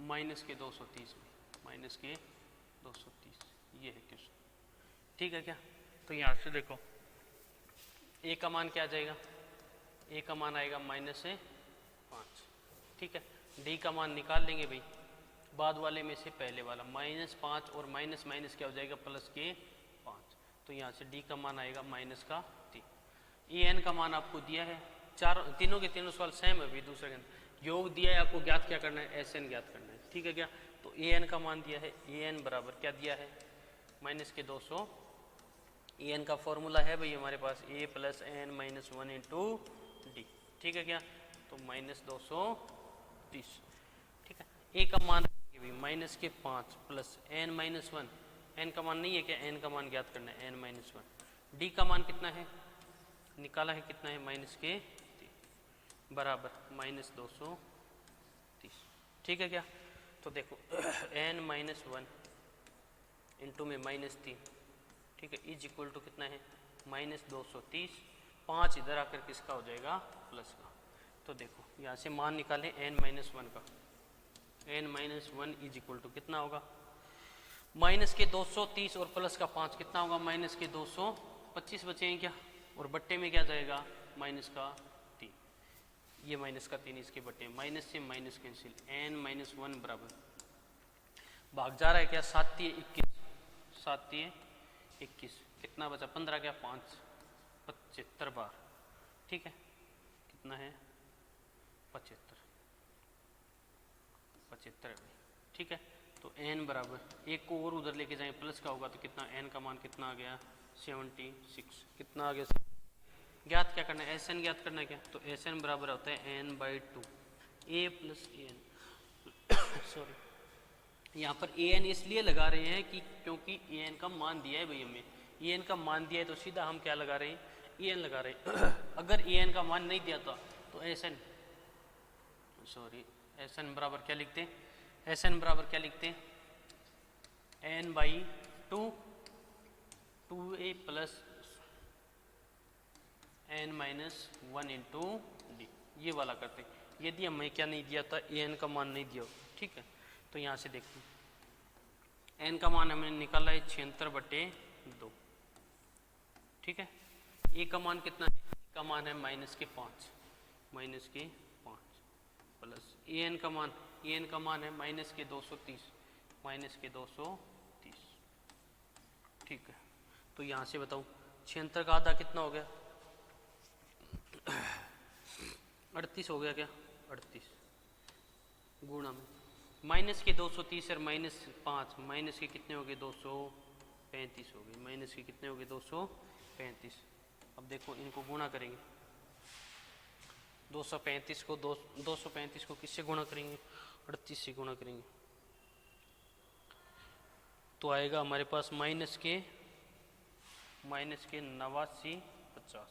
माइनस के 230 में, माइनस के 230, ये है क्वेश्चन। ठीक है क्या, तो यहाँ से देखो ए का मान क्या आ जाएगा, ए का मान आएगा -5। ठीक है, डी का मान निकाल लेंगे भाई, बाद वाले में से पहले वाला -5 और माइनस माइनस क्या हो जाएगा प्लस के 5। तो यहाँ से डी का मान आएगा माइनस का 3। ए एन का मान आपको दिया है, तीनों के तीनों सवाल सेम है भाई, दूसरे के अंदर योग दिया है आपको, ज्ञात क्या करना है एस एन ज्ञात करना है। ठीक है क्या, तो ए एन का मान दिया है, ए एन बराबर क्या दिया है माइनस के 200। ए एन का फॉर्मूला है भाई हमारे पास A plus N minus 1 into D. ठीक है क्या, तो -230। ठीक है, ए का मान माइनस के 5 प्लस एन माइनस 1, एन का मान नहीं है क्या, एन का मान ज्ञात करना है एन माइनस 1। डी का मान कितना है निकाला है कितना है -3 बराबर -230। ठीक है क्या, तो देखो एन माइनस 1 इंटू में -3, ठीक है इज इक्वल टू कितना है -230। 5 इधर आकर किसका हो जाएगा प्लस का। तो देखो यहाँ से मान निकालें n माइनस 1 का, n minus 1 is equal to कितना होगा माइनस के 230 और प्लस का 5 कितना होगा माइनस के 225 बचे हैं क्या, और बट्टे में क्या जाएगा माइनस का 3, ये माइनस का 3 इसके बट्टे में, माइनस से माइनस कैंसिल, n माइनस 1 बराबर भाग जा रहा है क्या 7 × 21, 7 × 21 कितना बचा 15 क्या 5 75 बार। ठीक है, कितना है 75 है। ठीक है, तो n बराबर एक को और उधर लेके जाएं प्लस का होगा तो कितना n का मान कितना आ गया 76, कितना आ गया। ज्ञात क्या करना है एस एन ज्ञात करना है क्या, तो एस एन बराबर होता है n/2 a plus N sorry यहाँ पर ए एन इसलिए लगा रहे हैं कि क्योंकि ए एन का मान दिया है भाई हमें, ए एन का मान दिया है तो सीधा हम क्या लगा रहे हैं ए एन लगा रहे हैं। अगर ए एन का मान नहीं दिया था तो एस एन बराबर क्या लिखते हैं, एस एन बराबर क्या लिखते हैं n/2 2a plus n minus 1 into D, ये वाला करते हैं। यदि हमें क्या नहीं दिया था ए एन का मान नहीं दिया। ठीक है, तो यहाँ से देखते हैं n का मान हमने निकाला है 76/2। ठीक है, ए का मान कितना है, ए का मान है -5 प्लस ए एन का मान, ए एन का मान है -230 ठीक है, तो यहाँ से बताऊँ 76 का आधा कितना हो गया 38 हो गया क्या 38 गुणा में माइनस के 230 और माइनस 5 माइनस के कितने हो गए 235 हो गए माइनस के कितने हो गए 235। अब देखो इनको गुणा करेंगे 235 को किससे गुणा करेंगे 38 से गुणा करेंगे तो आएगा हमारे पास माइनस के 89 50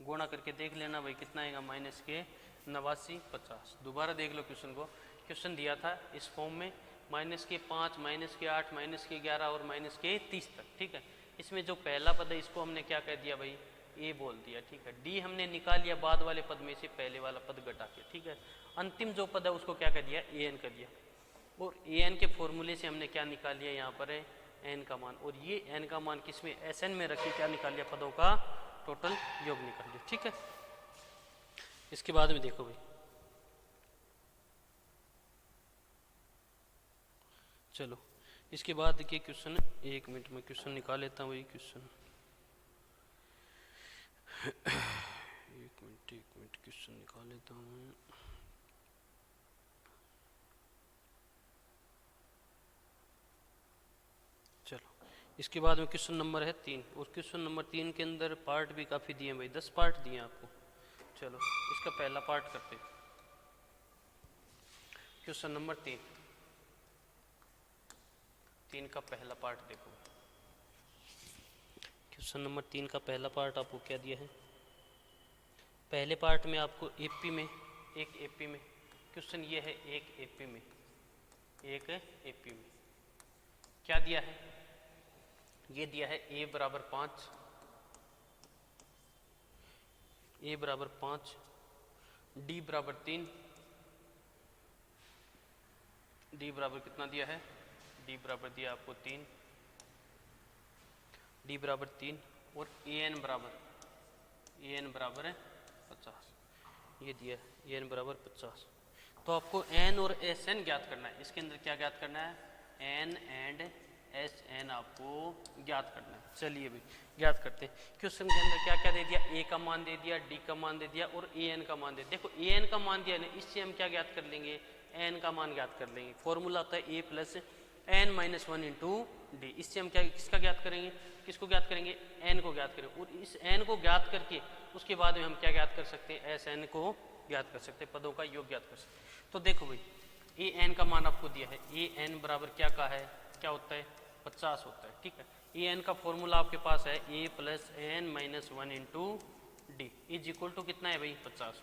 गुणा करके देख लेना भाई कितना आएगा माइनस के 89 50। दोबारा देख लो क्वेश्चन को, क्वेश्चन दिया था इस फॉर्म में माइनस के 5 माइनस के 8 माइनस के 11 और माइनस के 30 तक। ठीक है, इसमें जो पहला पद है इसको हमने क्या कह दिया भाई ए बोल दिया। ठीक है, डी हमने निकाल लिया बाद वाले पद में से पहले वाला पद घटा के। ठीक है, अंतिम जो पद है उसको क्या कर दिया ए एन कर दिया और ए एन के फॉर्मूले से हमने क्या निकाल लिया यहाँ पर है एन का मान और ये एन का मान किसमें एस एन में रखी क्या निकाल लिया पदों का टोटल योग निकाल लिया। ठीक है, इसके बाद में देखो भाई चलो इसके बाद के क्वेश्चन 1 मिनट में क्वेश्चन निकाल लेता हूँ। वही क्वेश्चन 1 मिनट क्वेश्चन निकाल लेता हूँ। चलो इसके बाद में क्वेश्चन नंबर है 3 और क्वेश्चन नंबर 3 के अंदर पार्ट भी काफ़ी दिए भाई 10 पार्ट दिए आपको। चलो इसका पहला पार्ट करते हैं। क्वेश्चन नंबर 3 का पहला पार्ट देखो। क्वेश्चन नंबर 3 का पहला पार्ट आपको क्या दिया है, पहले पार्ट में आपको एपी में क्वेश्चन ये है एक एपी में क्या दिया है, ये दिया है a बराबर 5 d बराबर 3 d बराबर कितना दिया है d बराबर दिया आपको 3 d बराबर 3 और an बराबर है 50 ये दिया है an बराबर 50। तो आपको n और sn ज्ञात करना है। इसके अंदर क्या ज्ञात करना है n एंड sn आपको ज्ञात करना है। चलिए भाई ज्ञात करते हैं। क्वेश्चन के अंदर क्या क्या दे दिया a का मान दे दिया d का मान दे दिया और an का मान दे दिया। देखो an का मान दिया ना इससे हम क्या ज्ञात कर लेंगे n का मान ज्ञात कर लेंगे। फॉर्मूला होता है a plus n minus 1 into D. इससे हम क्या किसको ज्ञात करेंगे n को ज्ञात करेंगे और इस n को ज्ञात करके उसके बाद में हम क्या ज्ञात कर सकते हैं sn को ज्ञात कर सकते हैं, पदों का योग ज्ञात कर सकते हैं। तो देखो भाई a n का मान आपको दिया है a n बराबर क्या होता है 50 होता है। ठीक है, a n का फॉर्मूला आपके पास है a plus n minus 1 into D is equal to कितना है भाई 50।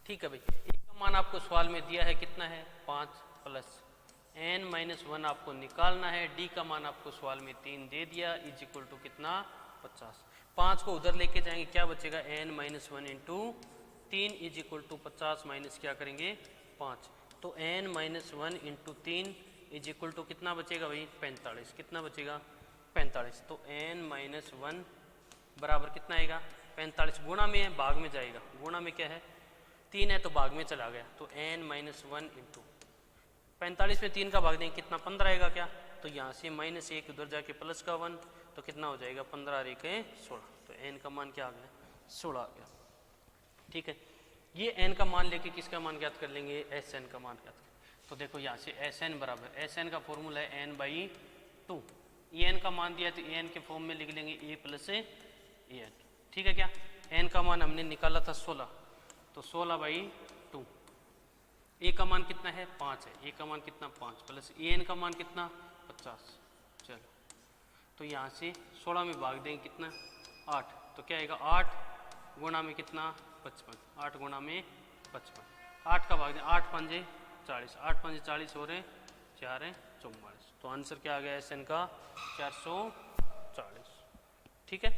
ठीक है भाई, a का मान आपको सवाल में दिया है कितना है 5 प्लस n माइनस 1 आपको निकालना है, d का मान आपको सवाल में 3 दे दिया इज इक्वल टू कितना 50। 5 को उधर लेके जाएंगे क्या बचेगा n minus 1 into 3 is equal to 50 minus क्या करेंगे 5। तो n minus 1 into 3 is equal to कितना बचेगा भाई 45। कितना बचेगा 45। तो n माइनस 1 बराबर कितना आएगा 45 गुणा में है भाग में जाएगा, गुणा में क्या है 3 है तो भाग में चला गया। तो n माइनस 1 इंटू 45 में 3 का भाग देंगे कितना 15 आएगा क्या, तो यहाँ से माइनस 1 उधर जाके प्लस का 1 तो कितना हो जाएगा 15 और 1 16। तो n का मान क्या आ गया 16 आ गया। ठीक है, ये n का मान लेके किसका मान ज्ञात कर लेंगे sn का मान ज्ञात कर। तो देखो यहाँ से sn बराबर sn का फॉर्मूला है n बाई 2। en का मान दिया तो en के फॉर्म में लिख लेंगे a प्लस en। ठीक है क्या, n का मान हमने निकाला था 16 तो 16 बाई 2। a का मान कितना है 5 है, a का मान कितना 5 प्लस en का मान कितना 50। चलो तो यहाँ से 16 में भाग देंगे कितना 8 तो क्या आएगा 8 गुणा में कितना 55, 8 गुणा में 55, 8 का भाग दें 8 पंजे 40, 8 पंजे 40 हो रहे 4 है 44। तो आंसर क्या आ गया SN का 440। ठीक है,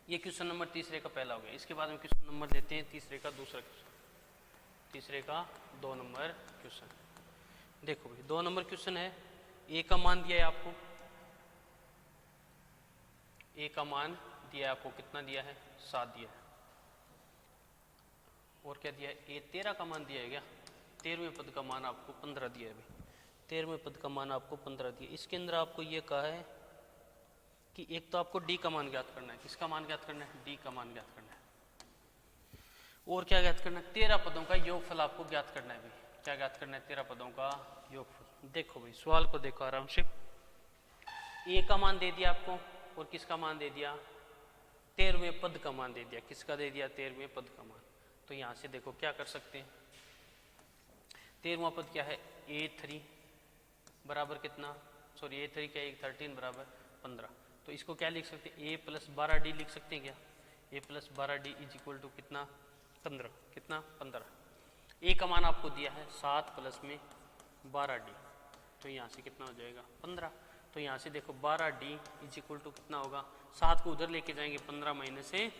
ये क्वेश्चन नंबर तीसरे का पहला हो गया। इसके बाद में क्वेश्चन नंबर लेते हैं तीसरे का दूसरा क्वेश्चन, तीसरे का 2 नंबर क्वेश्चन। देखो भाई 2 नंबर क्वेश्चन है, ए का मान दिया है आपको, ए का मान दिया है आपको कितना दिया है 7 दिया है और क्या दिया है ए 13 का मान दिया है क्या, 13वें पद का मान आपको 15 दिया है भाई। 13वें पद का मान आपको 15 दिया। इसके अंदर आपको ये कहा है कि एक तो आपको डी का मान ज्ञात करना है। किसका मान ज्ञात करना है? डी का मान ज्ञात करना है। और क्या ज्ञात करना है? 13 पदों का योगफल आपको ज्ञात करना है भाई। क्या ज्ञात करना है? 13 पदों का योगफल। देखो भाई सवाल को देखो आराम से। ए का मान दे दिया आपको और किसका मान दे दिया? 13वें पद का मान दे दिया। किसका दे दिया? 13वें पद का मान। तो यहां से देखो क्या कर सकते हैं। 13वां पद क्या है? A3 बराबर कितना, सॉरी A3 क्या है? 13 बराबर 15। तो इसको क्या लिख सकते हैं? A प्लस 12D लिख सकते हैं क्या? A plus 12D is equal to कितना? 15। कितना? 15। ए का मान आपको दिया है 7 प्लस में 12D, तो यहाँ से कितना हो जाएगा? 15। तो यहाँ से देखो 12D इज इक्वल टू कितना होगा? 7 को उधर लेके जाएंगे, 15 माइनस से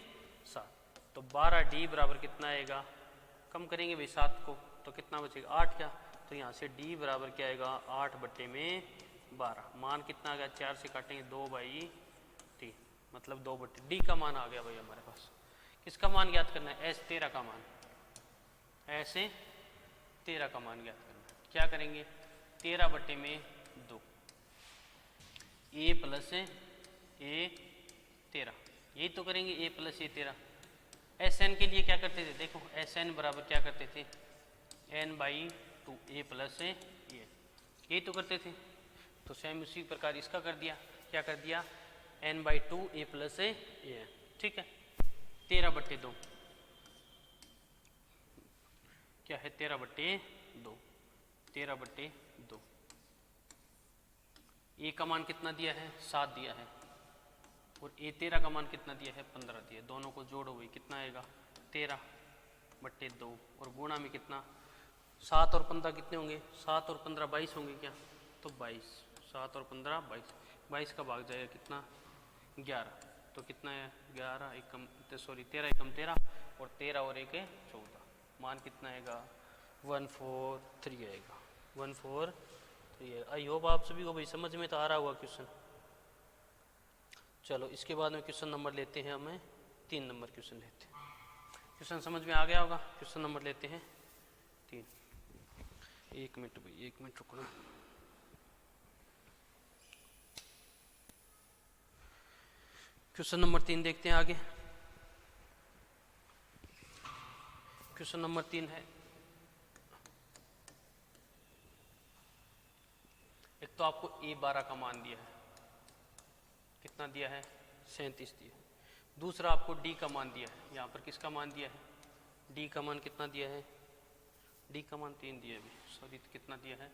7, तो 12D बराबर कितना आएगा? कम करेंगे भाई 7 को तो कितना बचेगा? 8 क्या? तो यहाँ से D बराबर क्या आएगा? 8 बट्टे में 12। मान कितना आ गया? 4 से काटेंगे 2/3, मतलब 2 बट्टे। D का मान आ गया भाई हमारे पास। किसका मान ज्ञात करना है? S13 का मान। ऐसे 13 का मान ज्ञात करना है। क्या करेंगे? 13 बट्टे में 2, A प्लस A13, यही तो करेंगे। A plus A13। SN के लिए क्या करते थे? देखो SN बराबर क्या करते थे? n/2 A प्लस AN, यही तो करते थे। तो सेम उसी प्रकार इसका कर दिया। क्या कर दिया? n/2 A plus AN। ठीक है। 13 बट्टे 2 क्या है? 13 बट्टे 2, 13 बट्टे 2। ए का मान कितना दिया है? 7 दिया है। और A13 का मान कितना दिया है? 15 दिया है। दोनों को जोड़ो भाई, कितना आएगा? 13 बट्टे 2 और गुणा में कितना? 7 और 15 कितने होंगे? 7 और 15 22 होंगे क्या? तो 22, 7 और 15 22, 22 का भाग जाएगा कितना? 11। तो कितना है? 11 एकम, सॉरी 13 एकम 13 और 13 और 1 है 14। मान कितना आएगा? 143 आएगा। 143 है। आई होप आप सभी को भाई समझ में तो आ रहा होगा क्वेश्चन। चलो इसके बाद में क्वेश्चन नंबर लेते हैं। हमें 3 नंबर क्वेश्चन लेते हैं। क्वेश्चन समझ में आ गया होगा। क्वेश्चन नंबर लेते हैं 3। 1 मिनट भाई, 1 मिनट रुकना। क्वेश्चन नंबर 3 देखते हैं आगे। क्वेश्चन नंबर 3 है, एक तो आपको A12 का मान दिया है। कितना दिया है? 37 दिया। दूसरा आपको D का मान दिया है। यहाँ पर किसका मान दिया है? D का मान कितना दिया है? D का मान 3 दिया है, सॉरी कितना दिया है?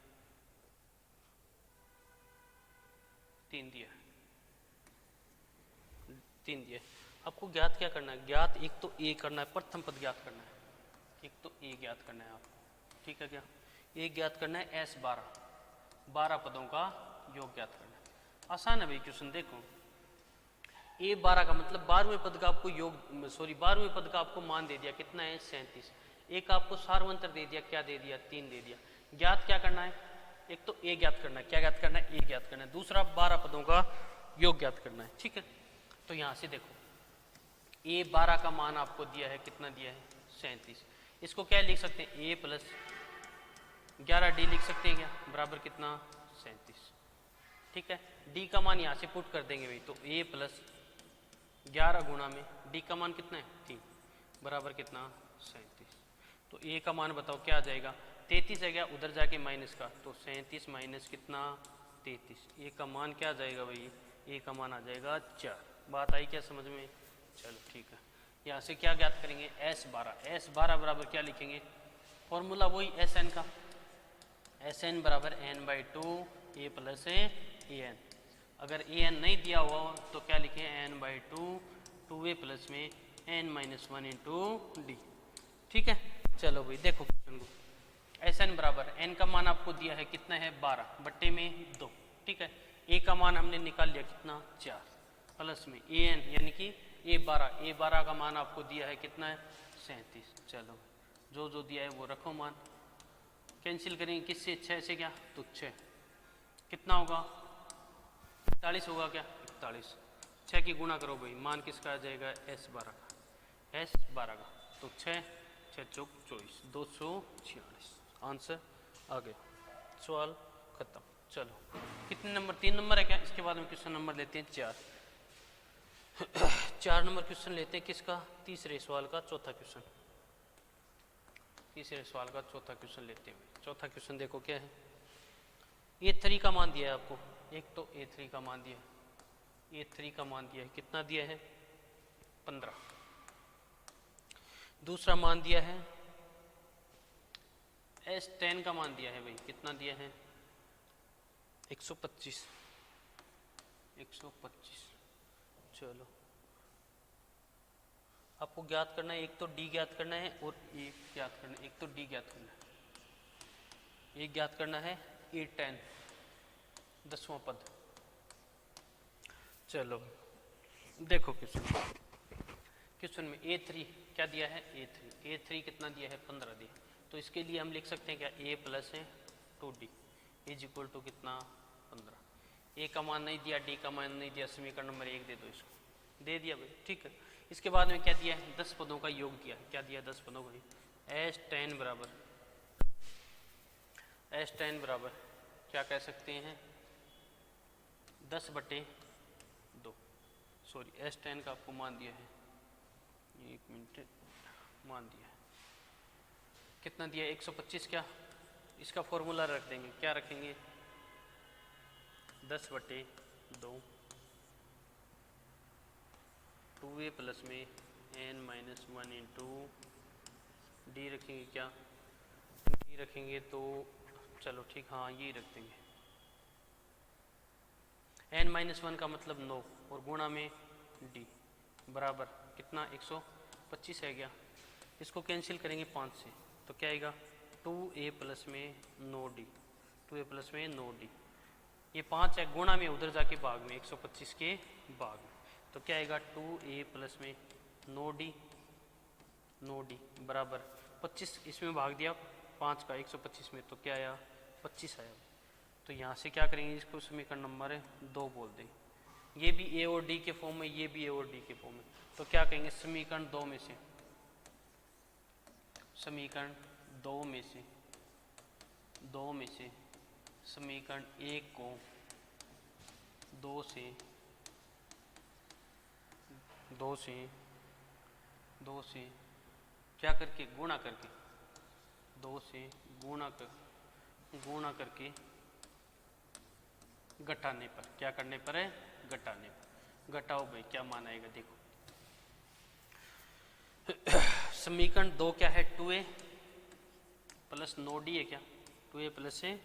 3 दिया है। 3 दिया है। आपको ज्ञात क्या करना है? ज्ञात एक तो A करना है, प्रथम पद ज्ञात करना है। एक तो A ज्ञात करना है आपको, ठीक है क्या? A ज्ञात करना है S12, 12 पदों का योग ज्ञात करना है। आसान है भाई क्वेश्चन। देखो A12 का मतलब 12वें पद का आपको योग, सॉरी 12वें पद का आपको मान दे दिया। कितना है? 37। एक आपको सार्वंतर दे दिया। क्या दे दिया? 3 दे दिया। ज्ञात क्या करना है? एक तो A ज्ञात करना है। क्या ज्ञात करना है? A ज्ञात करना है। दूसरा 12 पदों का योग ज्ञात करना है। ठीक है। तो यहां से देखो A12 का मान आपको दिया है। कितना दिया है? 37। इसको क्या लिख सकते हैं? A प्लस 11D लिख सकते हैं क्या? बराबर कितना? 37। ठीक है। D का मान यहाँ से पुट कर देंगे भाई, तो A प्लस 11 गुणा में D का मान कितना है? 3 बराबर कितना? 37। तो A का मान बताओ क्या आ जाएगा? 33 है क्या? उधर जाके माइनस का, तो 37 माइनस कितना? 33। A का मान क्या आ जाएगा भाई? A का मान आ जाएगा 4। बात आई क्या समझ में? चलो ठीक है। यहाँ से क्या ज्ञात करेंगे? S12। S12 बराबर क्या लिखेंगे? फॉर्मूला वही SN का। SN बराबर n/2 A प्लस AN। अगर AN नहीं दिया हुआ तो क्या लिखें? n/2 2A प्लस में n-1 इंटू D। ठीक है। चलो भाई देखो क्वेश्चन को। SN बराबर n का मान आपको दिया है। कितना है? 12 बट्टे में 2। ठीक है। A का मान हमने निकाल लिया। कितना? 4 प्लस में AN यानी कि A12 का मान आपको दिया है। कितना है? 37। चलो जो जो दिया है वो रखो मान। कैंसिल करेंगे किससे? 6 से क्या? तो 6 कितना होगा? 41 होगा क्या? 41। 6 की गुणा करो भाई, मान किसका आ जाएगा? S12 का। S12 का तो 6 6 चौक 24, 246। आंसर आ गया। सवाल खत्म। चलो कितने नंबर, 3 नंबर है क्या? इसके बाद में क्वेश्चन नंबर लेते हैं 4। 4 नंबर क्वेश्चन लेते हैं किसका? तीसरे सवाल का चौथा क्वेश्चन। तीसरे सवाल का चौथा क्वेश्चन लेते हैं। चौथा क्वेश्चन देखो क्या है। A3 का मान दिया है आपको। एक तो A3 का मान दिया है, A3 का मान दिया है, कितना दिया है? 15। दूसरा मान दिया है S10 का मान दिया है भाई, कितना दिया है? 125। 125। चलो आपको ज्ञात करना है, एक तो D ज्ञात करना है और एक ज्ञात करना है। एक तो D ज्ञात करना है, एक ज्ञात करना है A10 10वां पद। चलो देखो क्वेश्चन में A3 क्या दिया है? A3 कितना दिया है? 15 दिया। तो इसके लिए हम लिख सकते हैं क्या? A प्लस है 2D इज इक्वल टू कितना? 15। A का मान नहीं दिया, D का मान नहीं दिया, समीकरण नंबर 1 दे दो इसको। दे दिया भाई, ठीक है। इसके बाद में क्या दिया है? 10 पदों का योग दिया। क्या दिया? 10 पदों का। S10 बराबर क्या कह सकते हैं? 10/2। सॉरी, S10 का आपको मान दिया है, 1 मिनट, मान दिया है कितना दिया? 125। क्या इसका फॉर्मूला रख देंगे? क्या रखेंगे? 10/2 2A प्लस में n-1 इंटू D रखेंगे। क्या D रखेंगे? तो चलो ठीक, हाँ यही रख देंगे। n-1 का मतलब 9 और गुणा में D बराबर कितना? 125 है क्या? इसको कैंसिल करेंगे 5 से, तो क्या आएगा? 2A प्लस में 9D। 2A प्लस में 9D, ये 5 है, गुणा में उधर जाके भाग में 125 के भाग में, तो क्या आएगा? 2A प्लस में 9D बराबर 25। इसमें भाग दिया 5 का 125 में, तो क्या आया? 25 आया। तो यहाँ से क्या करेंगे? इसको समीकरण नंबर 2 बोल देंगे। ये भी A और D के फॉर्म में, ये भी A और D के फॉर्म में, तो क्या कहेंगे? समीकरण 2 में से, समीकरण 2 में से समीकरण 1 को 2 से क्या करके? गुणा करके, 2 से गुणा करके घटाने पर, क्या करने पर है? घटाने पर। घटाओ भाई, क्या मान आएगा? देखो समीकरण 2 क्या है? 2A प्लस 9D है। क्या 2A प्लस है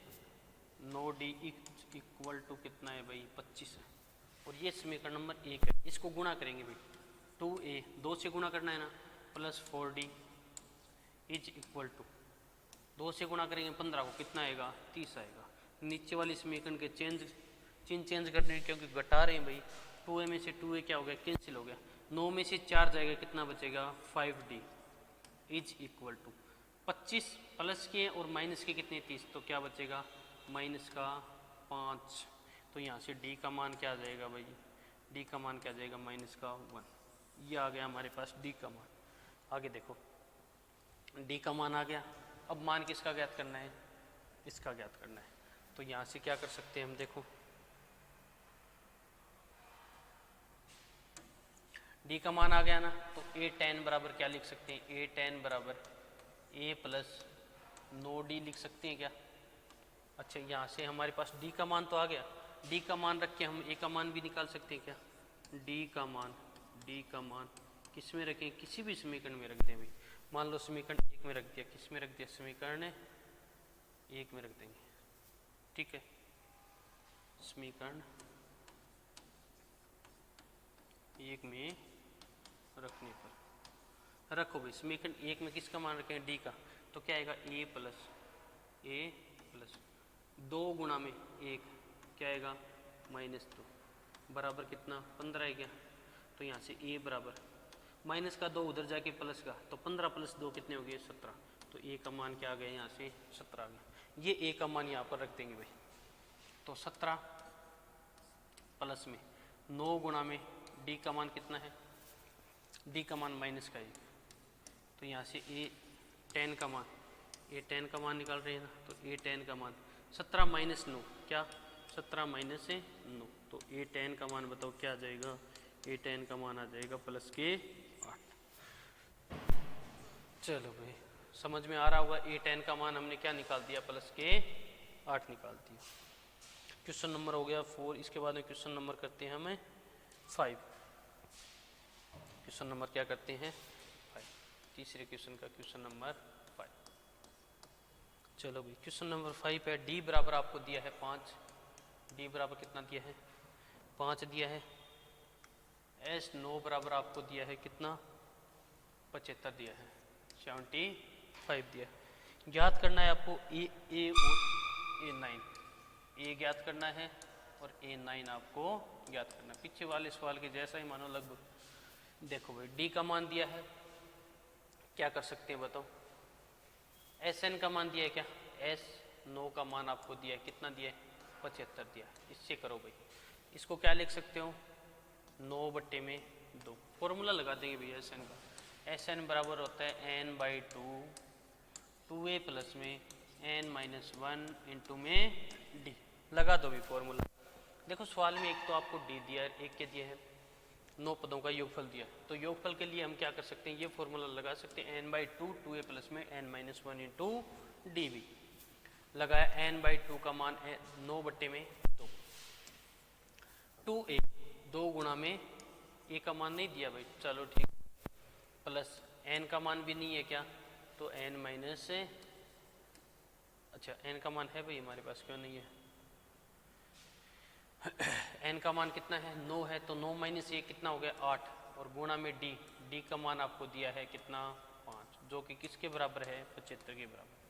9D इक्वल टू कितना है भाई? 25 है। और ये समीकरण नंबर 1 है। इसको गुणा करेंगे भाई, 2A 2 से गुणा करना है ना, plus 4D is equal to 2 से गुणा करेंगे 15 को, कितना आएगा? 30 आएगा। नीचे वाली समीकरण के चिन्ह चेंज करने हैं, क्योंकि घटा रहे हैं भाई। 2A में से 2A क्या हो गया? कैंसिल हो गया। 9 में से 4 जाएगा, कितना बचेगा? 5D is equal to 25 plus के और माइनस के कितने? 30, तो क्या बचेगा? माइनस का 5। तो यहाँ से D का मान क्या आ जाएगा भाई? D का मान क्या आ जाएगा? माइनस का 1। ये आ गया हमारे पास D का मान। आगे देखो, D का मान आ गया। अब मान किसका ज्ञात करना है? इसका ज्ञात करना है। तो यहाँ से क्या कर सकते हैं हम? देखो D का मान आ गया ना, तो A10 बराबर क्या लिख सकते हैं? A10 बराबर A प्लस 9D लिख सकते हैं क्या? अच्छा, यहाँ से हमारे पास D का मान तो आ गया। D का मान रख के हम A का मान भी निकाल सकते हैं क्या? D का मान किस में रखें? किसी भी समीकरण में रख दें भाई। मान लो समीकरण 1 में रख दिया, किस में रख दिया? समीकरण 1 में रख देंगे, ठीक है। समीकरण 1 में रखने पर रखो भाई, समीकरण 1 में किसका मान रखें? D का, तो क्या आएगा? A प्लस 2 गुणा में 1 क्या आएगा? -2 बराबर कितना? 15 है क्या? तो यहाँ से A बराबर माइनस का 2 उधर जाके प्लस का, तो 15 प्लस 2 कितने हो गए? 17। तो A का मान क्या आ गया? यहाँ से 17 आ गया। ये A का मान यहाँ पर रख देंगे भाई। तो 17 प्लस में 9 गुणा में D का मान कितना है? D का मान माइनस का 1। तो यहाँ से A10 का मान निकाल रहे हैं ना, तो A10 का मान 17 माइनस 9 क्या 17 माइनस 9, तो ए 10 का मान बताओ क्या आ जाएगा, ए 10 का मान आ जाएगा प्लस के 8। चलो भाई समझ में आ रहा होगा, ए 10 का मान हमने क्या निकाल दिया, प्लस के 8 निकाल दिया। क्वेश्चन नंबर हो गया 4। इसके बाद में क्वेश्चन नंबर करते हैं हमें 5। क्वेश्चन नंबर क्या करते हैं 5, तीसरे क्वेश्चन का क्वेश्चन नंबर 5। चलो भाई क्वेश्चन नंबर 5 है, डी बराबर आपको दिया है 5, डी बराबर कितना दिया है 5 दिया है, एस 9 बराबर आपको दिया है कितना 75 दिया है, 75 दिया है। ज्ञात करना है आपको ए और A9, ए ज्ञात करना है और A9 आपको ज्ञात करना है। पीछे वाले सवाल के जैसा ही मानो लगभग। देखो भाई डी का मान दिया है, क्या कर सकते हैं बताओ, SN का मान दिया है क्या, S9 का मान आपको दिया है कितना दिया है 75 दिया है। इससे करो भाई, इसको क्या लिख सकते हो 9/2, फॉर्मूला लगा देंगे भैया SN का, SN बराबर होता है n/2, 2a प्लस में n-1 इंटू में d, लगा दो भी फॉर्मूला। देखो सवाल में एक तो आपको d दिया है, एक क्या दिया है 9 पदों का योगफल दिया, तो योगफल के लिए हम क्या कर सकते हैं, ये फॉर्मूला लगा सकते हैं n/2, 2a प्लस में n-1 इंटू डी भी लगाया। n/2 का मान 9/2, 2a 2 गुणा में a का मान नहीं दिया भाई, चलो ठीक, प्लस n का मान भी नहीं है क्या, तो n माइनस, अच्छा n का मान है भाई हमारे पास, क्यों नहीं है, n का मान कितना है 9 है, तो 9 माइनस ये कितना हो गया 8, और गुणा में d का मान आपको दिया है कितना 5, जो कि किसके बराबर है 75 के बराबर।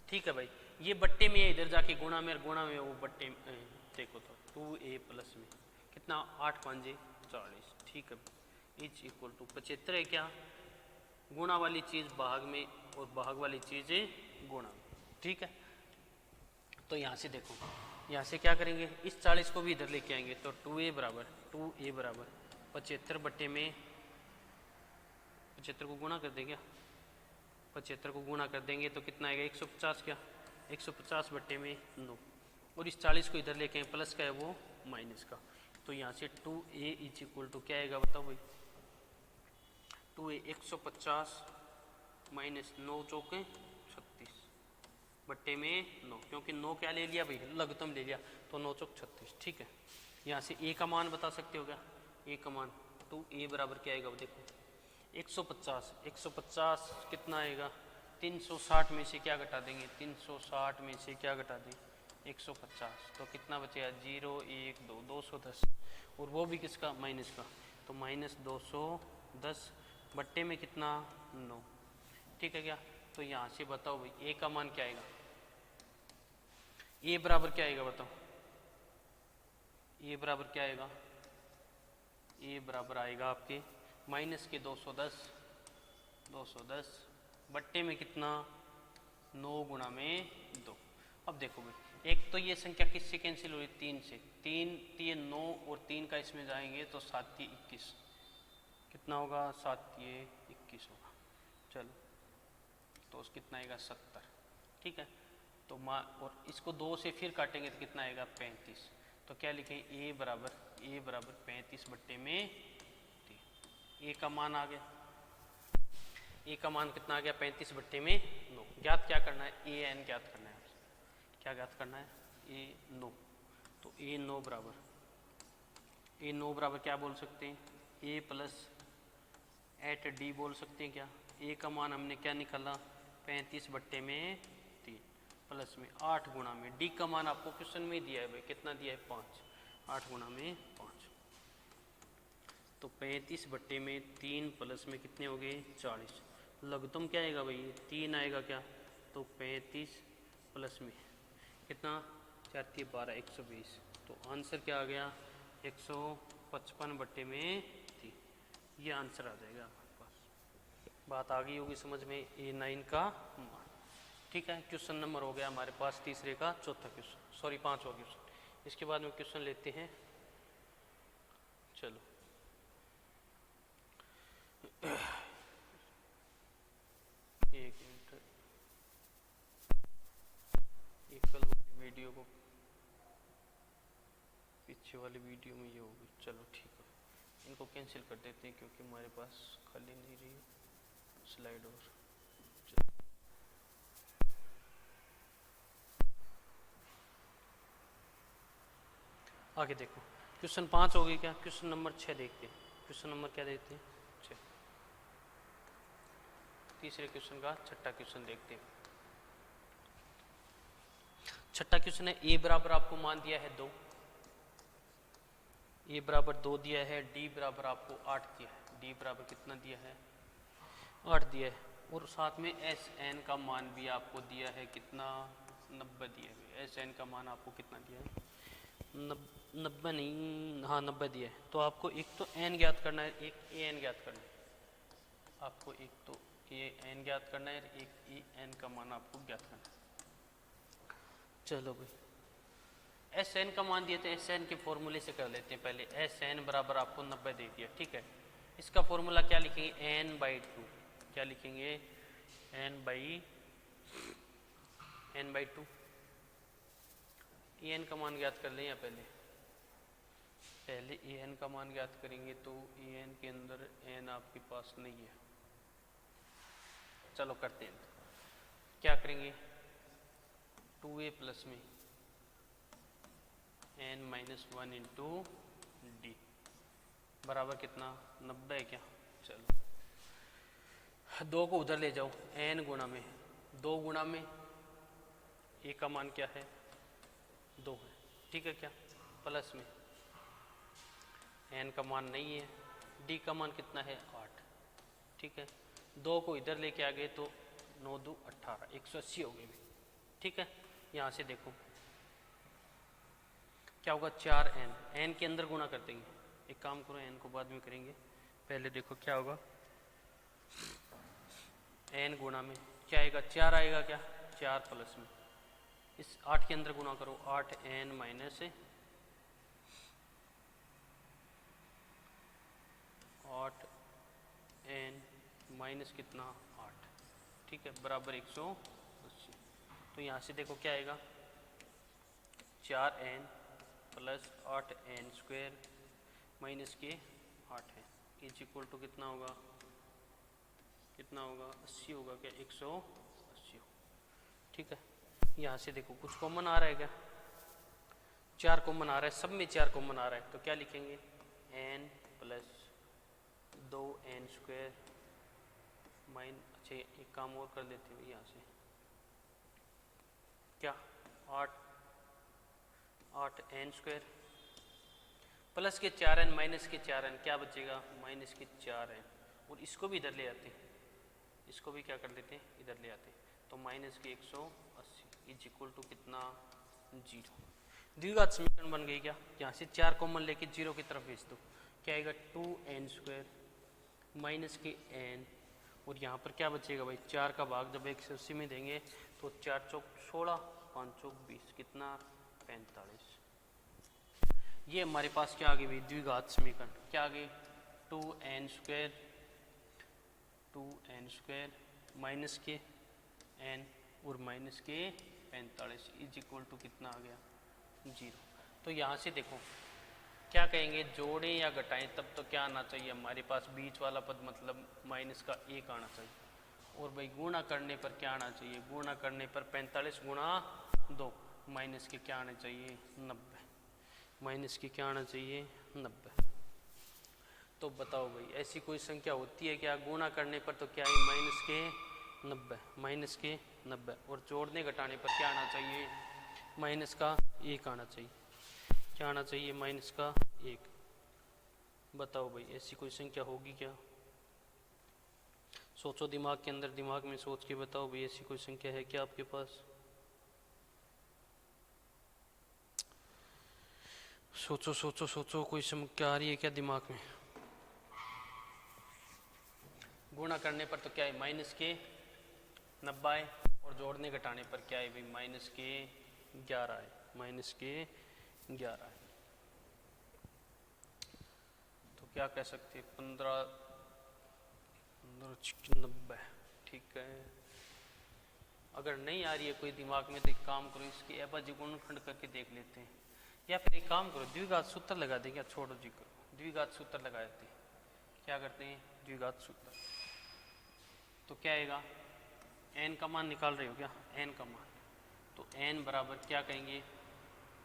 ठीक है भाई, ये बट्टे में है, इधर जाके गुणा में, गुणा में वो बट्टे देखो तो 2a प्लस में कितना 8 5 40, ठीक है, इज इक्वल टू 75 है क्या, गुणा वाली चीज भाग में और भाग वाली चीज गुणा में, ठीक है। तो यहाँ से देखो, यहाँ से क्या करेंगे, इस 40 को भी इधर लेके आएंगे, तो 2a बराबर 75 बट्टे में 75 को गुणा कर देंगे, 75 को गुणा कर देंगे तो कितना आएगा 150, क्या 150 बट्टे में 9, और इस 40 को इधर लेके आए, प्लस का है वो माइनस का, तो यहाँ से 2a इज इक्वल टू क्या आएगा बताओ भाई, 2a 150 माइनस 9 चौके 36 बट्टे में 9, क्योंकि 9 क्या ले लिया भाई लघुत्तम ले लिया, तो 9 चौक 36, ठीक है। यहाँ से a का मान बता सकते हो क्या, a का मान 2a बराबर क्या आएगा देखो 150 कितना आएगा 360 में से क्या घटा देंगे, 360 में से क्या घटा दें 150, तो कितना बचेगा 0 1 2 210, और वो भी किसका माइनस का, तो माइनस 210 बट्टे में कितना 9, ठीक है क्या। तो यहाँ से बताओ भाई a का मान क्या आएगा, a बराबर क्या आएगा बताओ, a बराबर क्या आएगा, a बराबर आएगा आपके माइनस के 210 बट्टे में कितना 9 गुणा में 2। अब देखो भाई एक तो ये संख्या किससे कैंसिल हो रही, 3 से, 3 9 और 3 का इसमें जाएंगे तो 7 21, कितना होगा 7 21 होगा, चलो तो उस कितना आएगा 70, ठीक है। तो और इसको 2 से फिर काटेंगे तो कितना आएगा 35, तो क्या लिखें a बराबर 35 बट्टे में 3, a का मान आ गया, a का मान कितना आ गया 35 बट्टे में 9। ज्ञात क्या करना है, an ज्ञात करना है, क्या ज्ञात करना है a9, तो a9 बराबर क्या बोल सकते हैं, a प्लस एट डी बोल सकते हैं क्या, a का मान हमने क्या निकाला 35 बट्टे में 3 प्लस में 8 गुणा में d का मान आपको क्वेश्चन में दिया है भाई, कितना दिया है 5, 8 गुणा में 5, तो 35 बट्टे में 3 प्लस में कितने हो गए 40, लघुत्तम क्या आएगा भाई 3 आएगा क्या, तो 35 प्लस में कितना 4 3 12 120, तो आंसर क्या आ गया 155 बट्टे में 3, ये आंसर आ जाएगा हमारे पास। बात आ गई होगी समझ में, A9 का मान, ठीक है। क्वेश्चन नंबर हो गया हमारे पास तीसरे का चौथा क्वेश्चन, सॉरी 5वां क्वेश्चन। इसके बाद में क्वेश्चन लेते हैं, चलो एक मिनट, इक्वल वीडियो को, पीछे वाली वीडियो में ये होगी। चलो ठीक है, इनको कैंसिल कर देते हैं क्योंकि हमारे पास खाली नहीं रही स्लाइड। और आगे देखो, क्वेश्चन 5 हो गई क्या? क्वेश्चन नंबर 6 देखते हैं। क्वेश्चन नंबर क्या देखते हैं? 6। तीसरे क्वेश्चन का छठा क्वेश्चन देखते हैं। छठा क्वेश्चन है, ए बराबर आपको मान दिया है 2, ए बराबर 2 दिया है, डी बराबर आपको 8 दिया है। डी बराबर कितना दिया है? 8 दिया है। और साथ में एस एन का मान भी आपको दिया है कितना? 90 दिया है। एस एन का मान आपको कितना दिया है? 90 नहीं, हाँ 90 दिया है। तो आपको एक तो एन ज्ञात करना है, एक ए एन ज्ञात करना है। आपको एक तो ए एन ज्ञात करना है, एक ई एन का मान आपको ज्ञात करना है। चलो भाई, एस एन का मान दिया तो एस एन के फॉर्मूले से कर लेते हैं पहले। एस एन बराबर आपको 90 दे दिया, ठीक है। इसका फॉर्मूला क्या लिखेंगे? N by 2। क्या लिखेंगे? N by 2। ए एन का मान ज्ञात कर लें या पहले ए एन का मान ज्ञात करेंगे तो ए एन के अंदर एन आपके पास नहीं है। चलो करते हैं, क्या करेंगे? 2a प्लस में n माइनस 1 इंटू डी बराबर कितना? 90 है क्या? चलो 2 को उधर ले जाओ, n गुणा में 2 गुणा में a का मान क्या है? 2 है, ठीक है क्या? प्लस में n का मान नहीं है, d का मान कितना है? 8, ठीक है। 2 को इधर लेके आ गए तो 9 2 18, 180 हो गए, ठीक है। यहाँ से देखो क्या होगा? 4n, n के अंदर गुणा कर देंगे। एक काम करो, n को बाद में करेंगे, पहले देखो क्या होगा। n गुणा में क्या आएगा? 4 आएगा क्या? 4 प्लस में इस 8 के अंदर गुणा करो, 8n माइनस 8n माइनस कितना? 8, ठीक है, बराबर 180। तो यहाँ से देखो क्या आएगा? 4n plus 8n square minus के 8 है, इज इक्वल टू कितना होगा? कितना होगा? 80 होगा क्या? 180, ठीक है। यहाँ से देखो कुछ कॉमन आ रहा है क्या? 4 कॉमन आ रहा है, सब में 4 कॉमन आ रहा है, तो क्या लिखेंगे? n plus 2n square mine, अच्छा एक काम और कर लेते हैं यहाँ से, क्या? 8n स्क्वायर प्लस के 4n माइनस के 4n, क्या बचेगा? माइनस के 4n। और इसको भी इधर ले आते हैं, इसको भी क्या कर लेते हैं? इधर ले आते हैं, तो माइनस के 180 इज इक्वल टू कितना? 0। द्विघात समीकरण बन गई क्या? यहाँ से 4 कॉमन लेके 0 की तरफ भेज दो, क्या आएगा? 2n स्क्वायर माइनस के n, और यहाँ पर क्या बचेगा भाई? 4 का भाग जब 180 में देंगे तो 4 चौक 16, 5 चौक 20, कितना? 45। ये हमारे पास क्या आ गई भाई? द्विघात समीकरण क्या आ गई? 2n स्क्वायर माइनस के n और माइनस के 45 इज इक्वल टू कितना आ गया? 0। तो यहाँ से देखो क्या कहेंगे? जोड़ें या घटाएं, तब तो क्या आना चाहिए हमारे पास? बीच वाला पद मतलब माइनस का 1 आना चाहिए। और भाई गुणा करने पर क्या आना चाहिए? गुणा करने पर 45 गुणा 2 माइनस के क्या आना चाहिए? 90। माइनस के क्या आना चाहिए? 90। तो बताओ भाई, ऐसी कोई संख्या होती है क्या? गुणा करने पर तो क्या है? माइनस के 90, माइनस के 90, और जोड़ने घटाने पर क्या आना चाहिए? माइनस का 1 आना चाहिए। क्या आना चाहिए? माइनस का 1। बताओ भाई, ऐसी कोई संख्या होगी क्या? सोचो दिमाग के अंदर, दिमाग में सोच के बताओ भाई, ऐसी कोई संख्या है क्या आपके पास? सोचो सोचो सोचो, कोई संख्या आ रही है क्या दिमाग में? गुणा करने पर तो क्या है? माइनस के 90 है, और जोड़ने घटाने पर क्या है भाई? माइनस के 11 है, माइनस के 11 है। तो क्या कह सकते हैं? 15 90, ठीक है। अगर नहीं आ रही है कोई दिमाग में तो एक काम करो, इसके अभाज्य गुणनखंड करके देख लेते हैं, या फिर एक काम करो द्विघात सूत्र लगा देंगे, या छोड़ो जी करो द्विघात सूत्र लगा देते हैं। क्या करते हैं द्विघात सूत्र, तो क्या आएगा, n का मान निकाल रहे हो क्या, n का मान, तो n बराबर क्या कहेंगे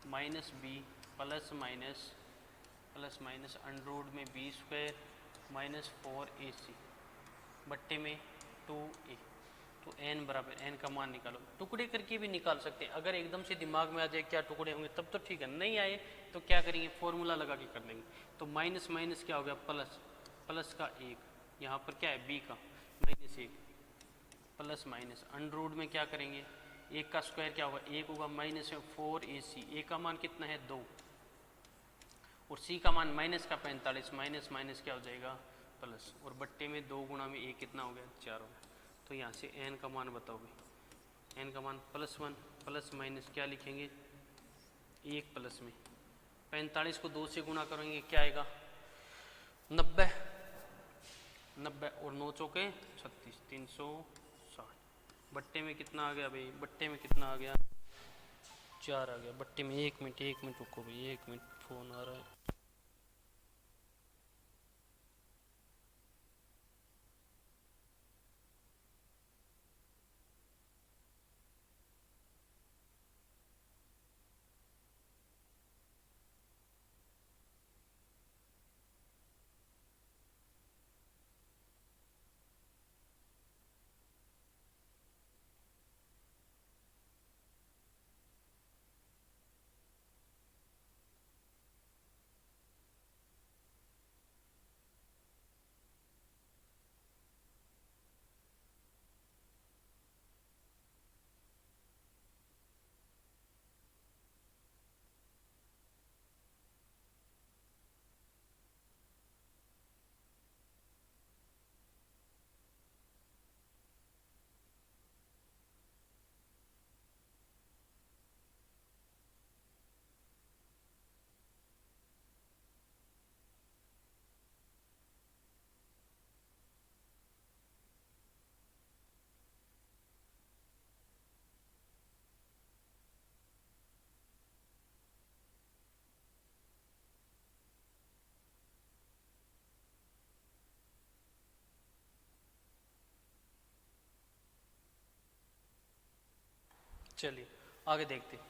minus b plus minus under में बी स्क्वायर माइनस 4ac बट्टे में 2a। तो n बराबर n का मान निकालो, टुकड़े करके भी निकाल सकते हैं, अगर एकदम से दिमाग में आ जाए क्या टुकड़े होंगे तब तो ठीक है, नहीं आए तो क्या करेंगे फॉर्मूला लगा के कर लेंगे। तो माइनस माइनस क्या हो गया प्लस, प्लस का 1, यहाँ पर क्या है b का माइनस 1 प्लस माइनस अंडर में क्या करेंगे 1 का स्क्वायर क्या होगा 1 होगा माइनस 4ac, a का मान कितना है 2 और c का मान माइनस का 45, माइनस माइनस क्या हो जाएगा प्लस, और बट्टे में 2 गुणा में a कितना हो गया 4 हो गया। तो यहाँ से n का मान बताओगे, n का मान +1 प्लस माइनस क्या लिखेंगे 1 प्लस में 45 को 2 से गुणा करेंगे क्या आएगा 90 और 9 चौके 36 360, बट्टे में कितना आ गया भाई, बट्टे में कितना आ गया 4 आ गया बट्टे में। 1 मिनट रुको भाई, 1 मिनट फोन आ रहा है। चलिए आगे देखते हैं,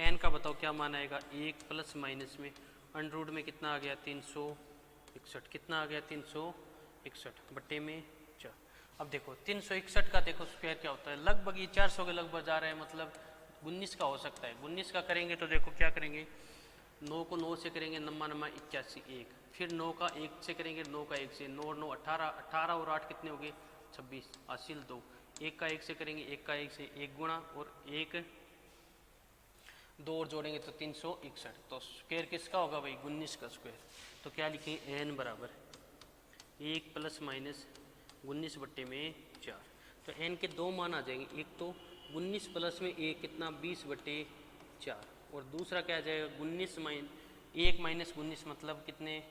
n का बताओ क्या मान आएगा 1 प्लस माइनस में अंडर में कितना आ गया 361, कितना आ गया 361 बट्टे में 4। अब देखो 361 का देखो स्क्वायर क्या होता है, लगभग ये 400 के लगभग जा रहा है, मतलब 19 का हो सकता है। 19 का करेंगे तो देखो क्या करेंगे 9 को 9 से करेंगे 9 81 1, फिर 9 का 1 से करेंगे 9 का 1 से 9 9 18, 18 और 8 कितने हो गए 26, हासिल 2, 1 का 1 से करेंगे 1 का 1 से 1 गुणा और 1 2 और जोड़ेंगे तो 361। तो स्क्वायर किसका होगा भाई 19 का स्क्वायर। तो क्या लिखेंगे n बराबर 1 प्लस माइनस 19 बट्टे में 4। तो n के दो मान आ जाएंगे, एक तो 19 प्लस में 1 कितना 20 बट्टे 4, और दूसरा क्या आ जाएगा 19 1 माइनस 19 मतलब कितने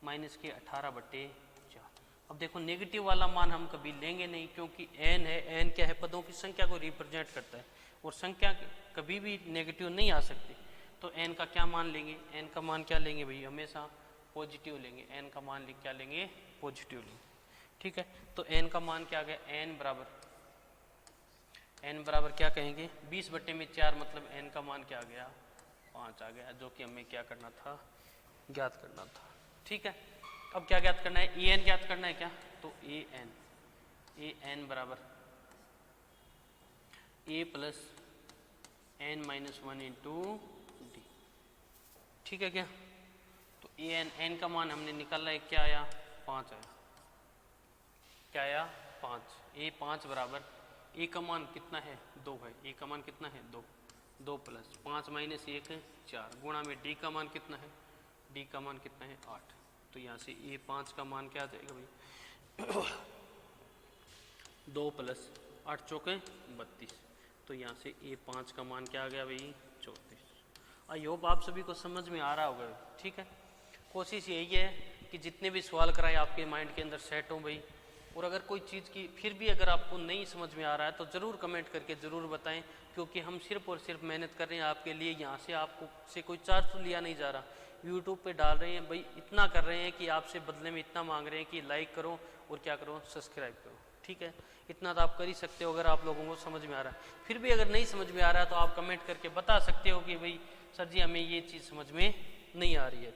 माइनस के 18 बट्टे 4। अब देखो नेगेटिव वाला मान हम कभी लेंगे नहीं, क्योंकि n है, n क्या है पदों की संख्या को रिप्रेजेंट करता है और संख्या कभी भी नेगेटिव नहीं आ सकती। तो n का क्या मान लेंगे, n का मान क्या लेंगे भाई हमेशा पॉजिटिव लेंगे, n का मान क्या लेंगे पॉजिटिव लेंगे, ठीक है। तो n का मान क्या आ गया n बराबर क्या कहेंगे 20 बट्टे में 4, मतलब n का मान क्या आ गया 5 आ गया, जो कि हमें क्या करना था ज्ञात करना था, ठीक है। अब क्या ज्ञात करना है en ज्ञात करना है क्या, तो an बराबर a plus n minus 1 into D, ठीक है क्या। तो n का मान हमने निकाला है, क्या आया 5 आया, क्या आया 5, a 5 बराबर a का मान कितना है 2 है, a का मान कितना है 2, 2 प्लस 5 माइनस 1 4 गुणा में d का मान कितना है, d का मान कितना है 8। तो यहाँ से a 5 का मान क्या आ जाएगा भाई 2 प्लस 8 चौके 32, तो यहाँ से a 5 का मान क्या आ गया भाई 34। आई होप आप सभी को समझ में आ रहा होगा, ठीक है। कोशिश यही है कि जितने भी सवाल कराए आपके माइंड के अंदर सेट हों भाई, और अगर कोई चीज़ की फिर भी अगर आपको नहीं समझ में आ रहा है तो ज़रूर कमेंट करके ज़रूर बताएं, क्योंकि हम सिर्फ और सिर्फ मेहनत कर रहे हैं आपके लिए। यहाँ से आपको से कोई चार्ज तो लिया नहीं जा रहा, यूट्यूब पे डाल रहे हैं भाई, इतना कर रहे हैं कि आपसे बदले में इतना मांग रहे हैं कि लाइक करो और क्या करो, सब्सक्राइब करो। ठीक है, इतना तो आप कर ही सकते हो अगर आप लोगों को समझ में आ रहा है। फिर भी अगर नहीं समझ में आ रहा है तो आप कमेंट करके बता सकते हो कि भाई सर जी हमें ये चीज़ समझ में नहीं आ रही है।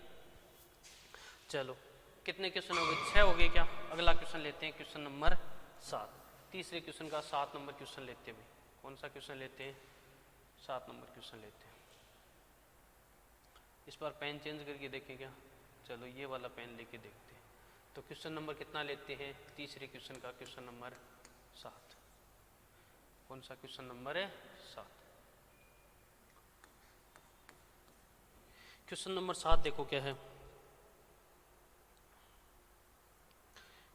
चलो कितने क्वेश्चन हो गए, 6 हो गए क्या। अगला क्वेश्चन लेते हैं, क्वेश्चन नंबर 7। तीसरे क्वेश्चन का 7 नंबर क्वेश्चन लेते हैं भाई। कौन सा क्वेश्चन लेते हैं, 7 नंबर क्वेश्चन लेते हैं। इस बार पेन चेंज करके देखें क्या, चलो ये वाला पेन लेके देखते हैं। तो क्वेश्चन नंबर कितना लेते हैं, तीसरे क्वेश्चन का क्वेश्चन नंबर 7। कौन सा क्वेश्चन नंबर है, 7। क्वेश्चन नंबर 7 देखो क्या है।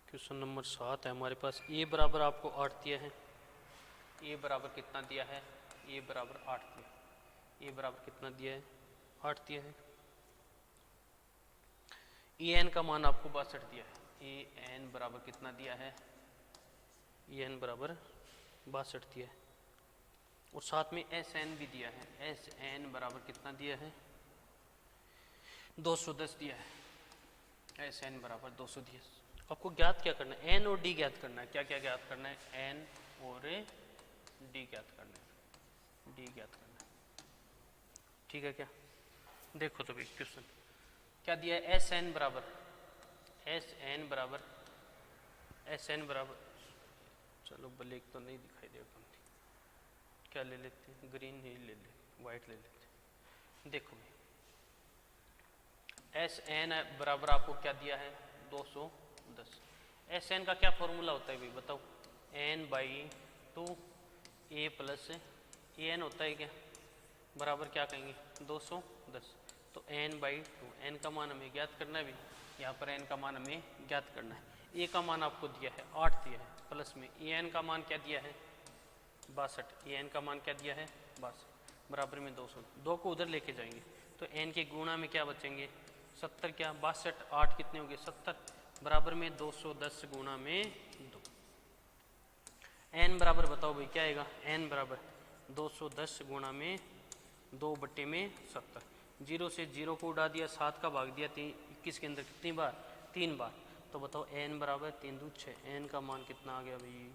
क्वेश्चन नंबर 7 है हमारे पास, ए बराबर आपको 8 दिया है। ए बराबर कितना दिया है, ए बराबर 8 दिया। ए बराबर कितना दिया है, 8 दिया है। ए एन का मान आपको 62 दिया है। ए एन बराबर कितना दिया है, ए एन बराबर 62 दिया है। और साथ में एस एन भी दिया है। एस एन बराबर कितना दिया है, 210 दिया है। एस एन बराबर 210। आपको ज्ञात क्या करना है, एन और डी ज्ञात करना है। क्या क्या ज्ञात करना है, एन और डी ज्ञात करना है, डी ज्ञात करना है। ठीक है क्या, देखो तो भाई क्वेश्चन क्या दिया है, एस एन बराबर, एस एन बराबर, एस एन बराबर, चलो ब्लैक तो नहीं दिखाई देगा, क्या ले लेते हैं, ग्रीन ही ले ले, वाइट ले लेते हैं। देखो भाई एस एन बराबर आपको क्या दिया है, 210। एस एन का क्या फॉर्मूला होता है भाई बताओ, n by 2 a plus a n होता है क्या, बराबर क्या कहेंगे 210। तो एन बाई 2, एन का मान हमें ज्ञात करना है भी, यहाँ पर एन का मान हमें ज्ञात करना है। ए का मान आपको दिया है 8 दिया है, प्लस में ए एन का मान क्या दिया है 62। ए एन का मान क्या दिया है 62, बराबर में 200। 2 को उधर लेके जाएंगे तो एन के गुणा में क्या बचेंगे 70, क्या 62 8 कितने हो गए 70, बराबर में 210 गुणा में 2। एन बराबर बताओ भाई क्या आएगा, एन बराबर 210 गुणा में 2 बट्टे में 70। 0 से 0 को उड़ा दिया, 7 का भाग दिया 21 के अंदर कितनी बार, 3 बार। तो बताओ एन बराबर 3 दूनी 6। एन का मान कितना आ गया भाई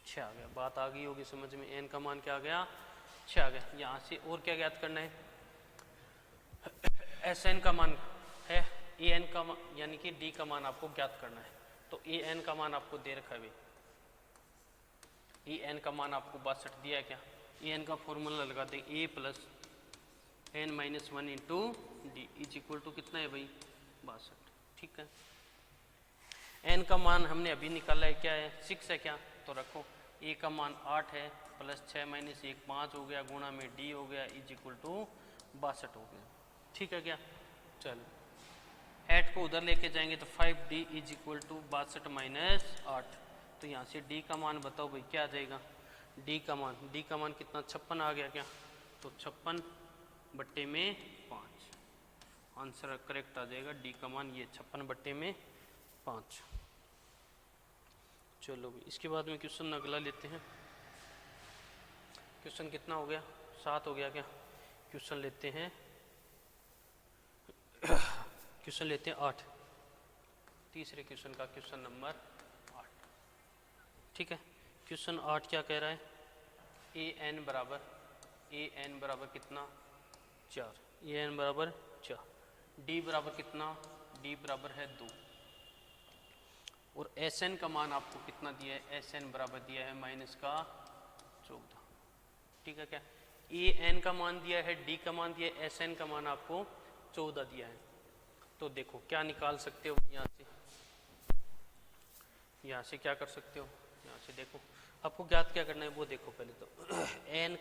6 आ गया। बात आ गई होगी समझ में, एन का मान क्या आ गया 6 आ गया। यहाँ से और क्या ज्ञात करना है, एस एन का मान है, ए एन का यानी कि डी का मान आपको ज्ञात करना है। तो ए एन का मान आपको दे रखा है भाई, ए एन का मान आपको 62 दिया है क्या। ए एन का फॉर्मूला लगा दें, A plus N minus 1 into D is equal to कितना है भाई 62। ठीक है, एन का मान हमने अभी निकाला है, क्या है 6 है क्या, तो रखो ए का मान 8 है, प्लस 6 माइनस 1 5 हो गया, गुणा में डी हो गया इज इक्वल टू 62 हो गया। ठीक है क्या, चलो 8 को उधर लेके जाएंगे तो 5d is equal to 62 minus 8। तो यहाँ से d का मान बताओ भाई क्या आ जाएगा, d का मान कितना 56 आ गया क्या, तो 56 बट्टे में 5, आंसर करेक्ट आ जाएगा। d का मान ये 56 बट्टे में 5। चलो भाई इसके बाद में क्वेश्चन अगला लेते हैं। क्वेश्चन कितना हो गया 7 हो गया क्या, क्वेश्चन लेते हैं क्वेश्चन लेते हैं 8। तीसरे क्वेश्चन का क्वेश्चन नंबर 8। ठीक है, क्वेश्चन 8 क्या कह रहा है, ए एन बराबर कितना 4, ए एन बराबर 4, डी बराबर कितना, डी बराबर है 2, और एस एन का मान आपको कितना दिया है, एस एन बराबर दिया है माइनस का 14। ठीक है क्या, ए एन का मान दिया है, डी का मान दिया है, एस एन का मान आपको 14 दिया है। तो देखो क्या निकाल सकते हो यहाँ से क्या कर सकते हो, यहाँ से देखो आपको ज्ञात क्या करना है वो देखो। पहले तो एन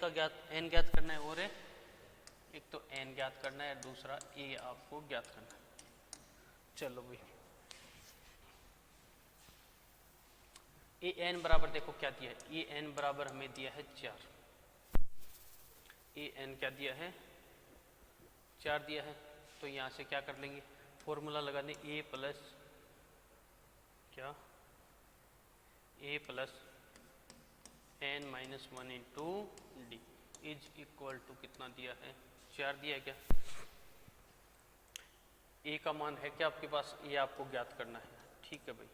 ज्ञात करना है, और एक तो एन ज्ञात करना है, दूसरा ए आपको ज्ञात करना है। चलो भाई ए एन बराबर देखो क्या दिया है, ए एन बराबर हमें दिया है 4, ए एन क्या दिया है 4 दिया है। तो यहाँ से क्या कर लेंगे, फॉर्मूला लगा दें, ए प्लस क्या A plus N minus one into D is equal to कितना दिया है, 4 दिया है क्या। ए का मान है क्या आपके पास, ये आपको ज्ञात करना है, ठीक है भाई।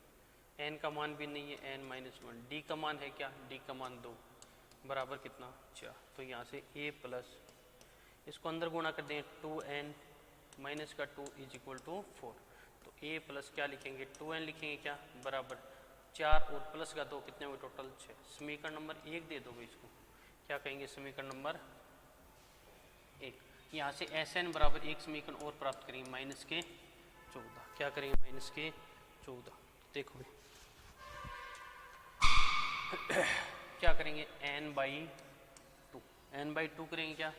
एन का मान भी नहीं है, एन माइनस वन। डी का मान है क्या, डी का मान 2 बराबर कितना 4। तो यहाँ से ए प्लस इसको अंदर गुणा कर दें 2n माइनस का 2 इज इक्वल टू 4। तो ए प्लस क्या लिखेंगे 2n लिखेंगे क्या बराबर 4 और प्लस का 2 कितने हुए टोटल 6। समीकरण नंबर 1 दे दोगे इसको, क्या कहेंगे समीकरण नंबर 1। यहाँ से Sn बराबर एक समीकरण और प्राप्त करेंगे माइनस के 14। क्या करेंगे माइनस के 14। देखो क्या करेंगे n/2 n/2 करेंगे क्या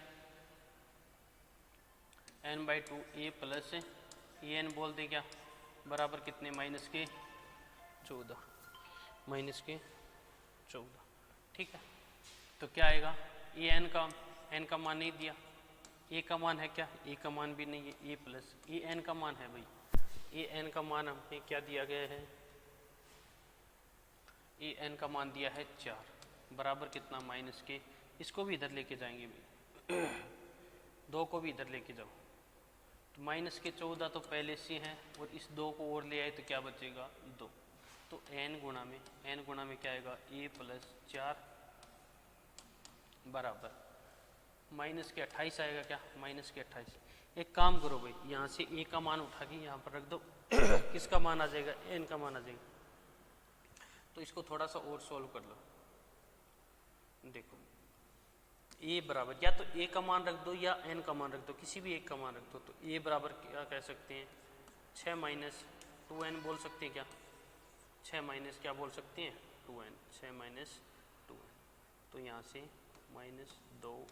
n/2 ए प्लस एन बोल दें क्या बराबर कितने माइनस के 14 माइनस के 14। ठीक है, तो क्या आएगा ए एन का मान नहीं दिया, ए का मान है क्या, ए का मान भी नहीं है, ए प्लस ए एन का मान है भाई। ए एन का मान हमें क्या दिया गया है, ए एन का मान दिया है 4 बराबर कितना माइनस के, इसको भी इधर लेके जाएंगे भाई 2 को भी इधर लेके जाओ। तो माइनस के 14 तो पहले से हैं और इस 2 को और ले आए तो क्या बचेगा 2। तो n गुणा में क्या आएगा a प्लस 4 बराबर माइनस के 28 आएगा क्या, माइनस के 28। एक काम करो भाई, यहाँ से a का मान उठा के यहाँ पर रख दो किसका मान आ जाएगा, n का मान आ जाएगा। तो इसको थोड़ा सा और सोल्व कर लो। देखो a बराबर या तो a का मान रख दो या n का मान रख दो, किसी भी एक का मान रख दो। तो a बराबर क्या कह सकते हैं 6 माइनस 2n बोल सकते हैं क्या, 6 माइनस क्या बोल सकते हैं 2n, 6 माइनस 2n। तो यहाँ से माइनस 2n।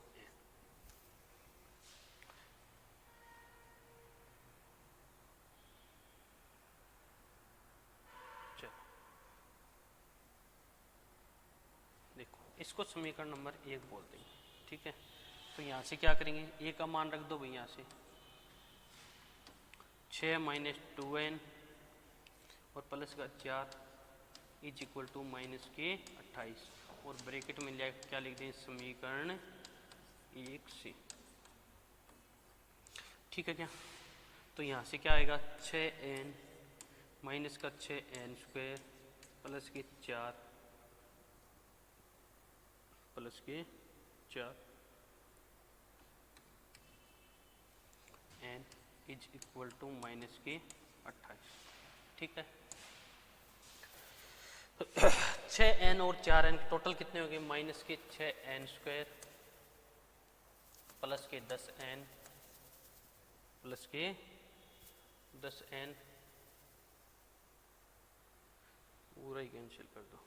चलो देखो इसको समीकरण नंबर 1 बोल देंगे, ठीक है। तो यहाँ से क्या करेंगे a का मान रख दो भाई, यहाँ से 6 माइनस 2n और प्लस का 4 इज इक्वल टू माइनस के 28 और ब्रैकेट में क्या लिख दें समीकरण 1 से, ठीक है क्या। तो यहाँ से क्या आएगा 6n माइनस का 6n स्क्वायर प्लस के 4 प्लस के 4 n is equal to minus के 28, ठीक है। 6n और 4n टोटल कितने हो गए माइनस के 6n स्क्वायर प्लस के 10n प्लस के 10n पूरा ही कैंसिल कर दो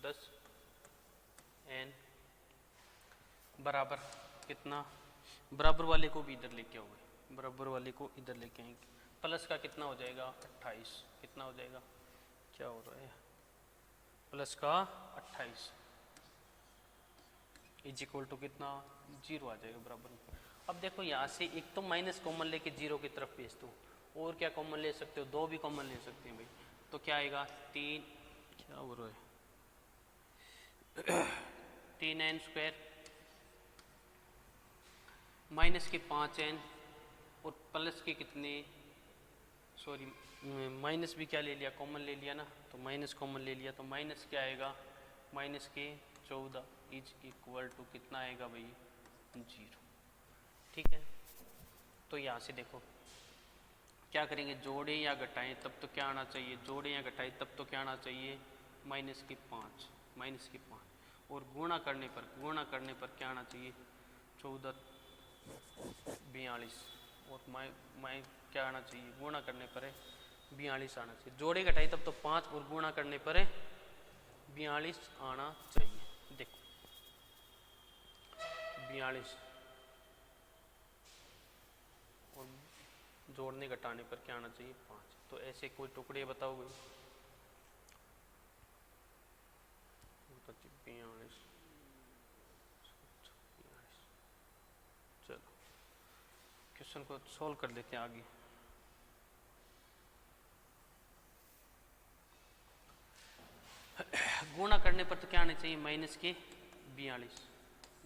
10n बराबर कितना, बराबर वाले को भी इधर लेके आओगे, बराबर वाले को इधर लेके आएंगे। प्लस का कितना हो जाएगा 28, कितना हो जाएगा क्या हो रहा है प्लस का 28 इज इक्वल टू कितना 0 आ जाएगा बराबर में। अब देखो यहाँ से एक तो माइनस कॉमन लेके 0 की तरफ भेज दो, और क्या कॉमन ले सकते हो 2 भी कॉमन ले सकते हैं भाई। तो क्या आएगा 3 क्या हो रहा है 3n स्क्वायर माइनस के 5n और प्लस के कितने, सॉरी माइनस भी क्या ले लिया कॉमन ले लिया ना, तो माइनस कॉमन ले लिया तो माइनस क्या आएगा माइनस के 14 इज इक्वल टू कितना आएगा भाई 0, ठीक है। तो यहाँ से देखो क्या करेंगे जोड़ें या घटाएं तब तो क्या आना चाहिए, जोड़ें या घटाएं तब तो क्या आना चाहिए माइनस के 5 और गुणा करने पर क्या आना चाहिए 14 42 और क्या आना चाहिए गुणा करने पर है 42 आना चाहिए। जोड़े घटाई तब तो 5 और गुणा करने पर है 42 आना चाहिए। देखो 42 और जोड़ने घटाने पर क्या आना चाहिए 5। तो ऐसे कोई टुकड़े बताओ भाई 42 चलो क्वेश्चन को सॉल्व कर लेते हैं आगे। गुणा करने पर तो क्या आना चाहिए, माइनस के 42,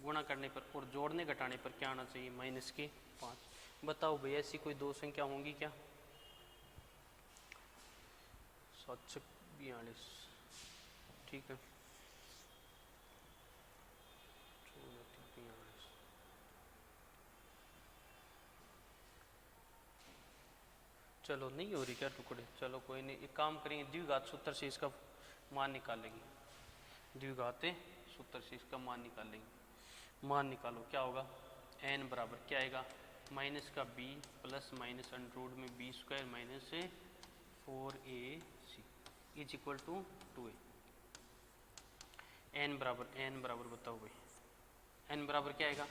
गुणा करने पर, और जोड़ने घटाने पर क्या आना चाहिए, माइनस के 5। बताओ भाई ऐसी कोई दो संख्या होंगी क्या, 742, ठीक है, 42। चलो नहीं हो रही क्या टुकड़े, चलो कोई नहीं, एक काम करेंगे, द्विघात सूत्र से इसका मान निकालेंगे, द्विघात सूत्र से इसका मान निकालेंगे। मान निकालो, क्या होगा, n बराबर क्या आएगा, माइनस का b plus minus under root में b square minus 4ac is equal to 2a। n बराबर बताओ भाई, n बराबर क्या आएगा,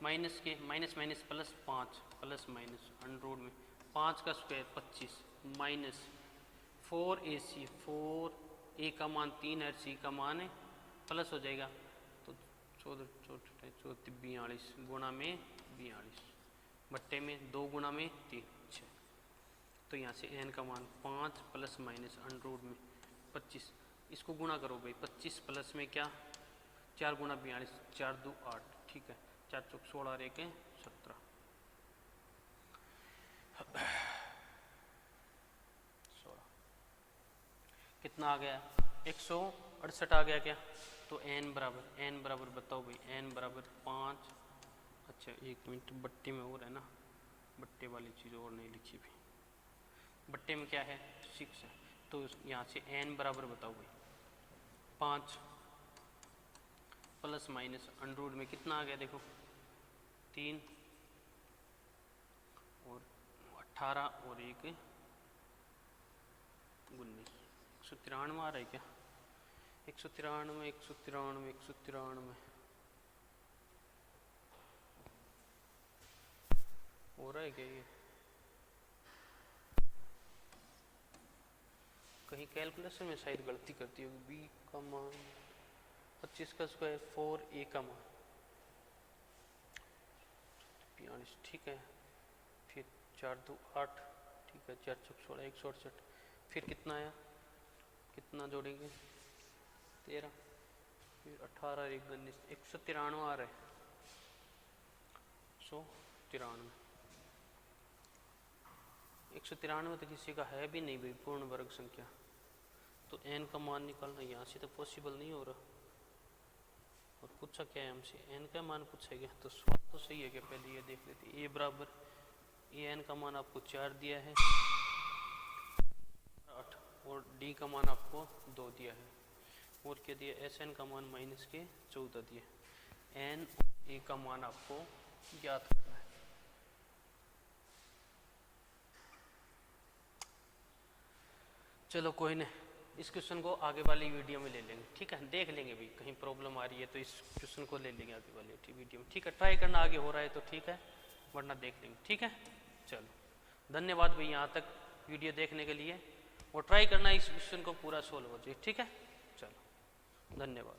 माइनस के minus minus plus 5 plus minus under root में 5 का स्क्वायर 25 माइनस 4ac, 4a का मान 3 है, c का मान है प्लस हो जाएगा, तो 42 गुणा में 42 बट्टे में 2 गुणा में 3 6। तो यहाँ से n का मान 5 प्लस माइनस अंडर रूट में 25, इसको गुणा करो भाई, 25 प्लस में क्या 4 गुणा 42, 4 2 8, ठीक है, 4 चौक 16 और 1 17, 16 कितना आ गया, 168 आ गया क्या। तो n बराबर बताओ भाई, n बराबर 5, अच्छा 1 मिनट, बट्टे में और है ना, बट्टे वाली चीज़ और नहीं लिखी भी, बट्टे में क्या है 6 है, तो यहाँ से n बराबर बताओ भाई, 5 प्लस माइनस अंडर रूट में कितना आ गया देखो, 3 और 18 और 1 19, 193 आ रहा है क्या, 193 हो रहा है क्या ये, कहीं कैलकुलेशन में शायद गलती करती होगी, b का मान 25 का स्क्वायर 4a का मान 42, ठीक है, फिर 4 2 8, ठीक है, 4 चौक 16 168, फिर कितना आया, कितना जोड़ेंगे 13, फिर 18 1 19, 193 आ रहा है, 193, 193 तो किसी का है भी नहीं भाई पूर्ण वर्ग संख्या, तो n का मान निकालना यहाँ से तो पॉसिबल नहीं हो रहा। और पूछा क्या है हमसे, n का मान पूछा गया, तो सवाल तो सही है क्या, पहले ये देख लेते, a बराबर ये n का मान आपको 4 दिया है 8, और d का मान आपको 2 दिया है, और क्या दिया, sn का मान माइनस के 14 दिया, n और a का मान आपको ज्ञात करना है। चलो कोई नहीं, इस क्वेश्चन को आगे वाली वीडियो में ले लेंगे, ठीक है, देख लेंगे भी कहीं प्रॉब्लम आ रही है तो इस क्वेश्चन को ले लेंगे आगे वाली वीडियो में, ठीक है, ट्राई करना आगे हो रहा है तो ठीक है, वरना देख लेंगे, ठीक है। चलो धन्यवाद भाई यहाँ तक वीडियो देखने के लिए, और ट्राई करना इस क्वेश्चन को पूरा सोल्व हो जाए, ठीक है, चलो धन्यवाद।